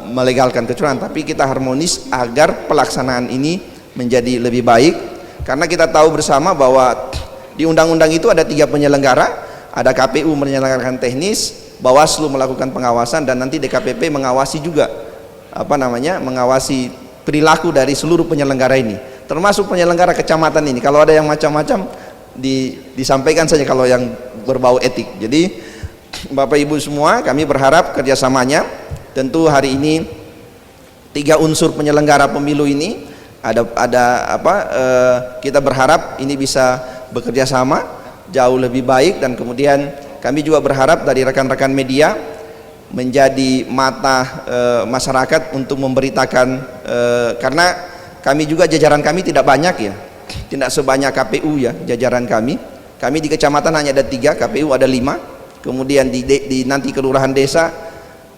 melegalkan kecurangan, tapi kita harmonis agar pelaksanaan ini menjadi lebih baik. Karena kita tahu bersama bahwa di undang-undang itu ada 3 penyelenggara, ada KPU menyelenggarakan teknis, Bawaslu melakukan pengawasan, dan nanti DKPP mengawasi juga mengawasi perilaku dari seluruh penyelenggara ini, termasuk penyelenggara kecamatan ini. Kalau ada yang macam-macam disampaikan saja kalau yang berbau etik. Jadi Bapak Ibu semua, kami berharap kerjasamanya. Tentu hari ini 3 unsur penyelenggara pemilu ini kita berharap ini bisa bekerja sama jauh lebih baik, dan kemudian kami juga berharap dari rekan-rekan media menjadi mata masyarakat untuk memberitakan, karena kami juga jajaran kami tidak banyak ya, tidak sebanyak KPU ya jajaran kami. Kami di kecamatan hanya ada 3, KPU ada 5. Kemudian di nanti kelurahan desa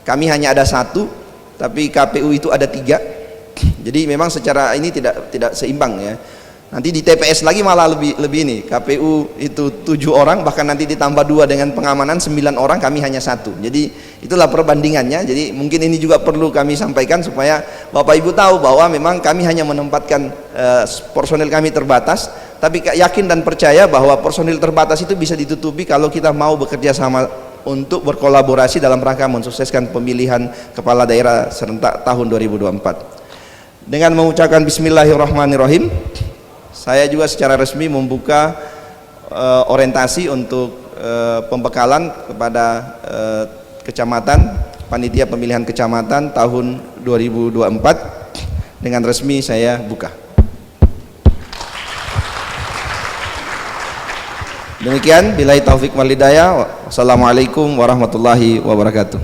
kami hanya ada 1, tapi KPU itu ada 3. Jadi memang secara ini tidak seimbang ya. Nanti di TPS lagi malah lebih ini, KPU itu 7 orang, bahkan nanti ditambah 2 dengan pengamanan 9 orang, kami hanya 1. Jadi itulah perbandingannya. Jadi mungkin ini juga perlu kami sampaikan supaya Bapak Ibu tahu bahwa memang kami hanya menempatkan personil kami terbatas, tapi yakin dan percaya bahwa personil terbatas itu bisa ditutupi kalau kita mau bekerja sama untuk berkolaborasi dalam rangka mensukseskan pemilihan kepala daerah serentak tahun 2024. Dengan mengucapkan bismillahirrahmanirrahim, saya juga secara resmi membuka orientasi untuk pembekalan kepada kecamatan, panitia pemilihan kecamatan tahun 2024. Dengan resmi saya buka. Demikian, billahi taufik wal hidayah. Wassalamualaikum warahmatullahi wabarakatuh.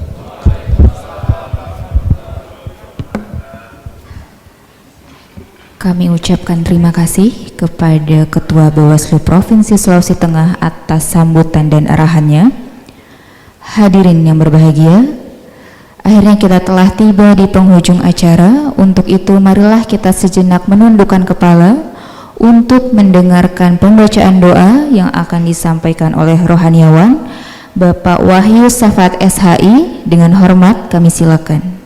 Kami ucapkan terima kasih kepada Ketua Bawaslu Provinsi Sulawesi Tengah atas sambutan dan arahannya. Hadirin yang berbahagia, akhirnya kita telah tiba di penghujung acara. Untuk itu marilah kita sejenak menundukkan kepala untuk mendengarkan pembacaan doa yang akan disampaikan oleh rohaniawan Bapak Wahyu Safat SHI. Dengan hormat kami silakan.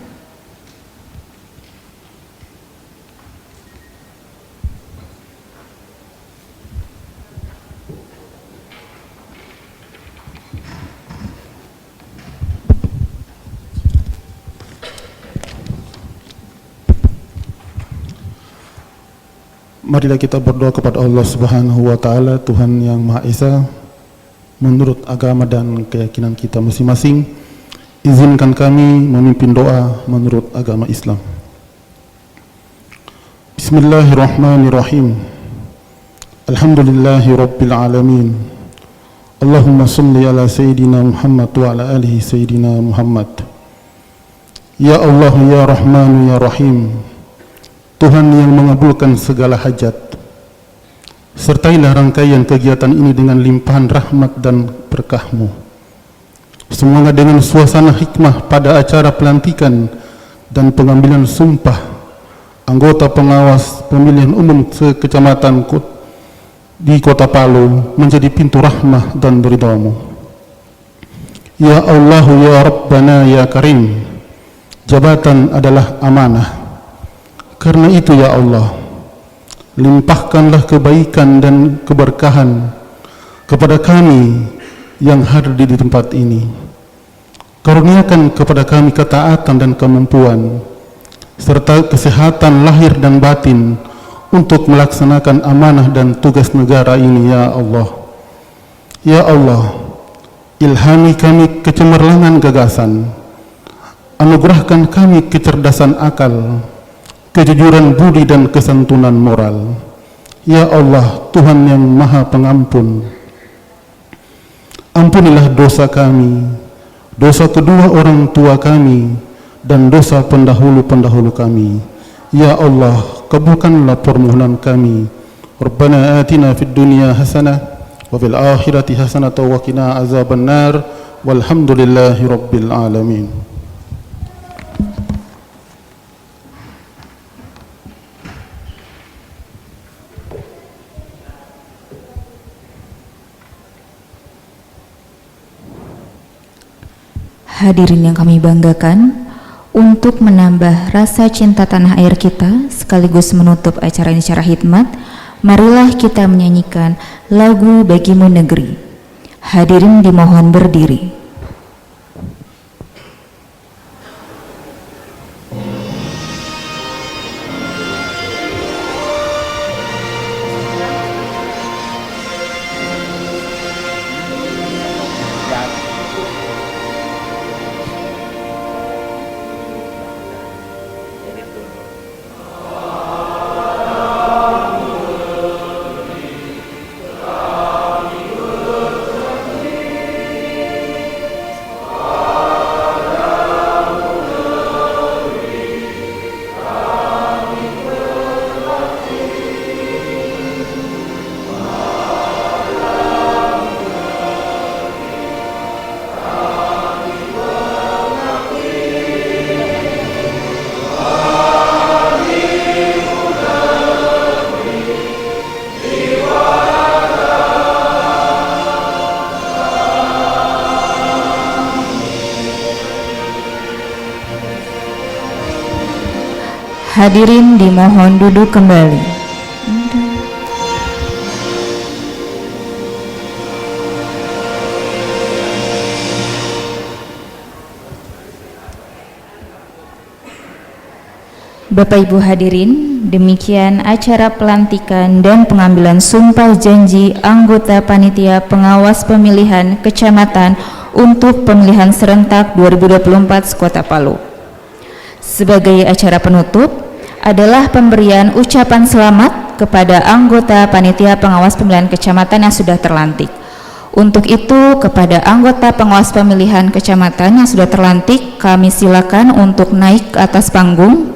Marilah kita berdoa kepada Allah Subhanahu wa Ta'ala, Tuhan yang Maha Esa. Menurut agama dan keyakinan kita masing-masing, izinkan kami memimpin doa menurut agama Islam. Bismillahirrahmanirrahim. Alhamdulillahi Rabbil Alamin. Allahumma salli ala Sayyidina Muhammad wa ala alihi Sayyidina Muhammad. Ya Allah, Ya Rahman, Ya Rahim, Tuhan yang mengabulkan segala hajat, sertailah rangkaian kegiatan ini dengan limpahan rahmat dan berkah-Mu. Semoga dengan suasana hikmah pada acara pelantikan dan pengambilan sumpah anggota pengawas pemilihan umum sekecamatan di Kota Palu menjadi pintu rahmah dan ridha-Mu. Ya Allah, Ya Rabbana, Ya Karim, jabatan adalah amanah. Karena itu ya Allah, limpahkanlah kebaikan dan keberkahan kepada kami yang hadir di tempat ini. Karuniakan kepada kami ketaatan dan kemampuan, serta kesehatan lahir dan batin untuk melaksanakan amanah dan tugas negara ini, ya Allah. Ya Allah, ilhami kami kecemerlangan gagasan, anugerahkan kami kecerdasan akal, kejujuran budi dan kesantunan moral. Ya Allah, Tuhan yang Maha Pengampun, ampunilah dosa kami, dosa kedua orang tua kami, dan dosa pendahulu-pendahulu kami. Ya Allah, kabulkanlah permohonan kami. Rabbana atina fid dunya hasanah wa fil akhirati hasanah wa qina azabannar. Walhamdulillahi rabbil alamin. Hadirin yang kami banggakan, untuk menambah rasa cinta tanah air kita sekaligus menutup acara ini secara hikmat, marilah kita menyanyikan lagu Bagimu Negeri. Hadirin dimohon berdiri. Hadirin dimohon duduk kembali. Bapak Ibu hadirin, demikian acara pelantikan dan pengambilan sumpah janji anggota Panitia Pengawas Pemilihan Kecamatan untuk pemilihan serentak 2024 Kota Palu. Sebagai acara penutup adalah pemberian ucapan selamat kepada anggota Panitia Pengawas Pemilihan Kecamatan yang sudah terlantik. Untuk itu, kepada anggota pengawas pemilihan kecamatan yang sudah terlantik, kami silakan untuk naik ke atas panggung.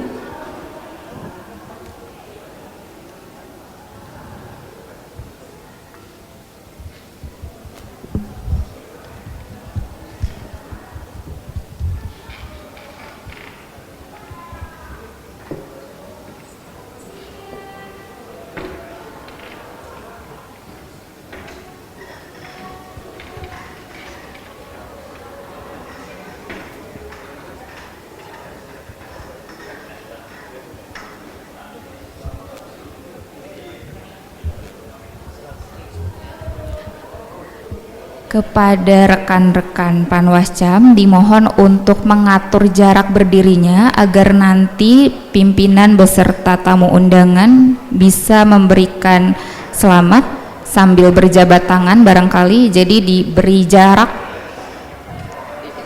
Kepada rekan-rekan Panwascam dimohon untuk mengatur jarak berdirinya agar nanti pimpinan beserta tamu undangan bisa memberikan selamat sambil berjabat tangan barangkali, jadi diberi jarak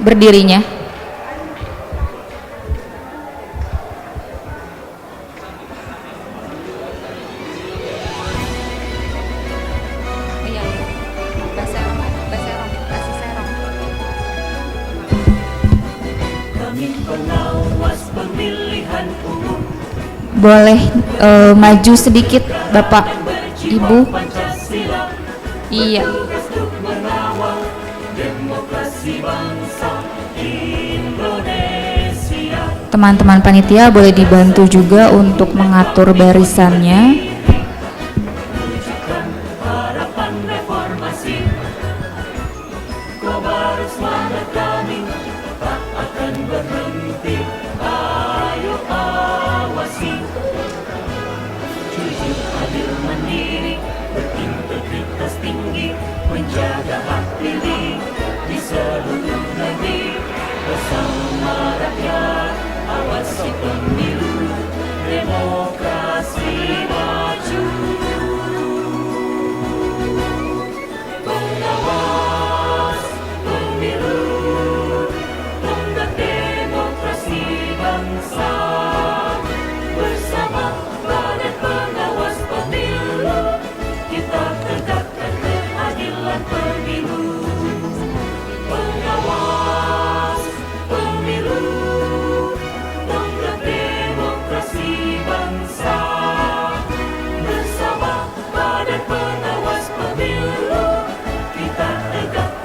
berdirinya. Boleh maju sedikit Bapak Ibu. Iya. Teman-teman panitia boleh dibantu juga untuk mengatur barisannya. Bersama rakyat, awasi pemilu.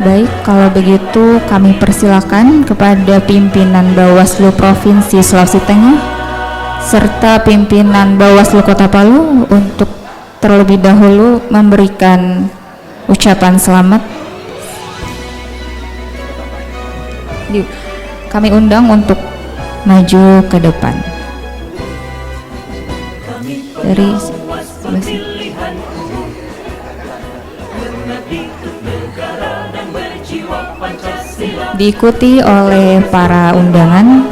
Baik, kalau begitu kami persilakan kepada pimpinan Bawaslu Provinsi Sulawesi Tengah serta pimpinan Bawaslu Kota Palu untuk terlebih dahulu memberikan ucapan selamat. Kami undang untuk maju ke depan. Dari diikuti oleh para undangan.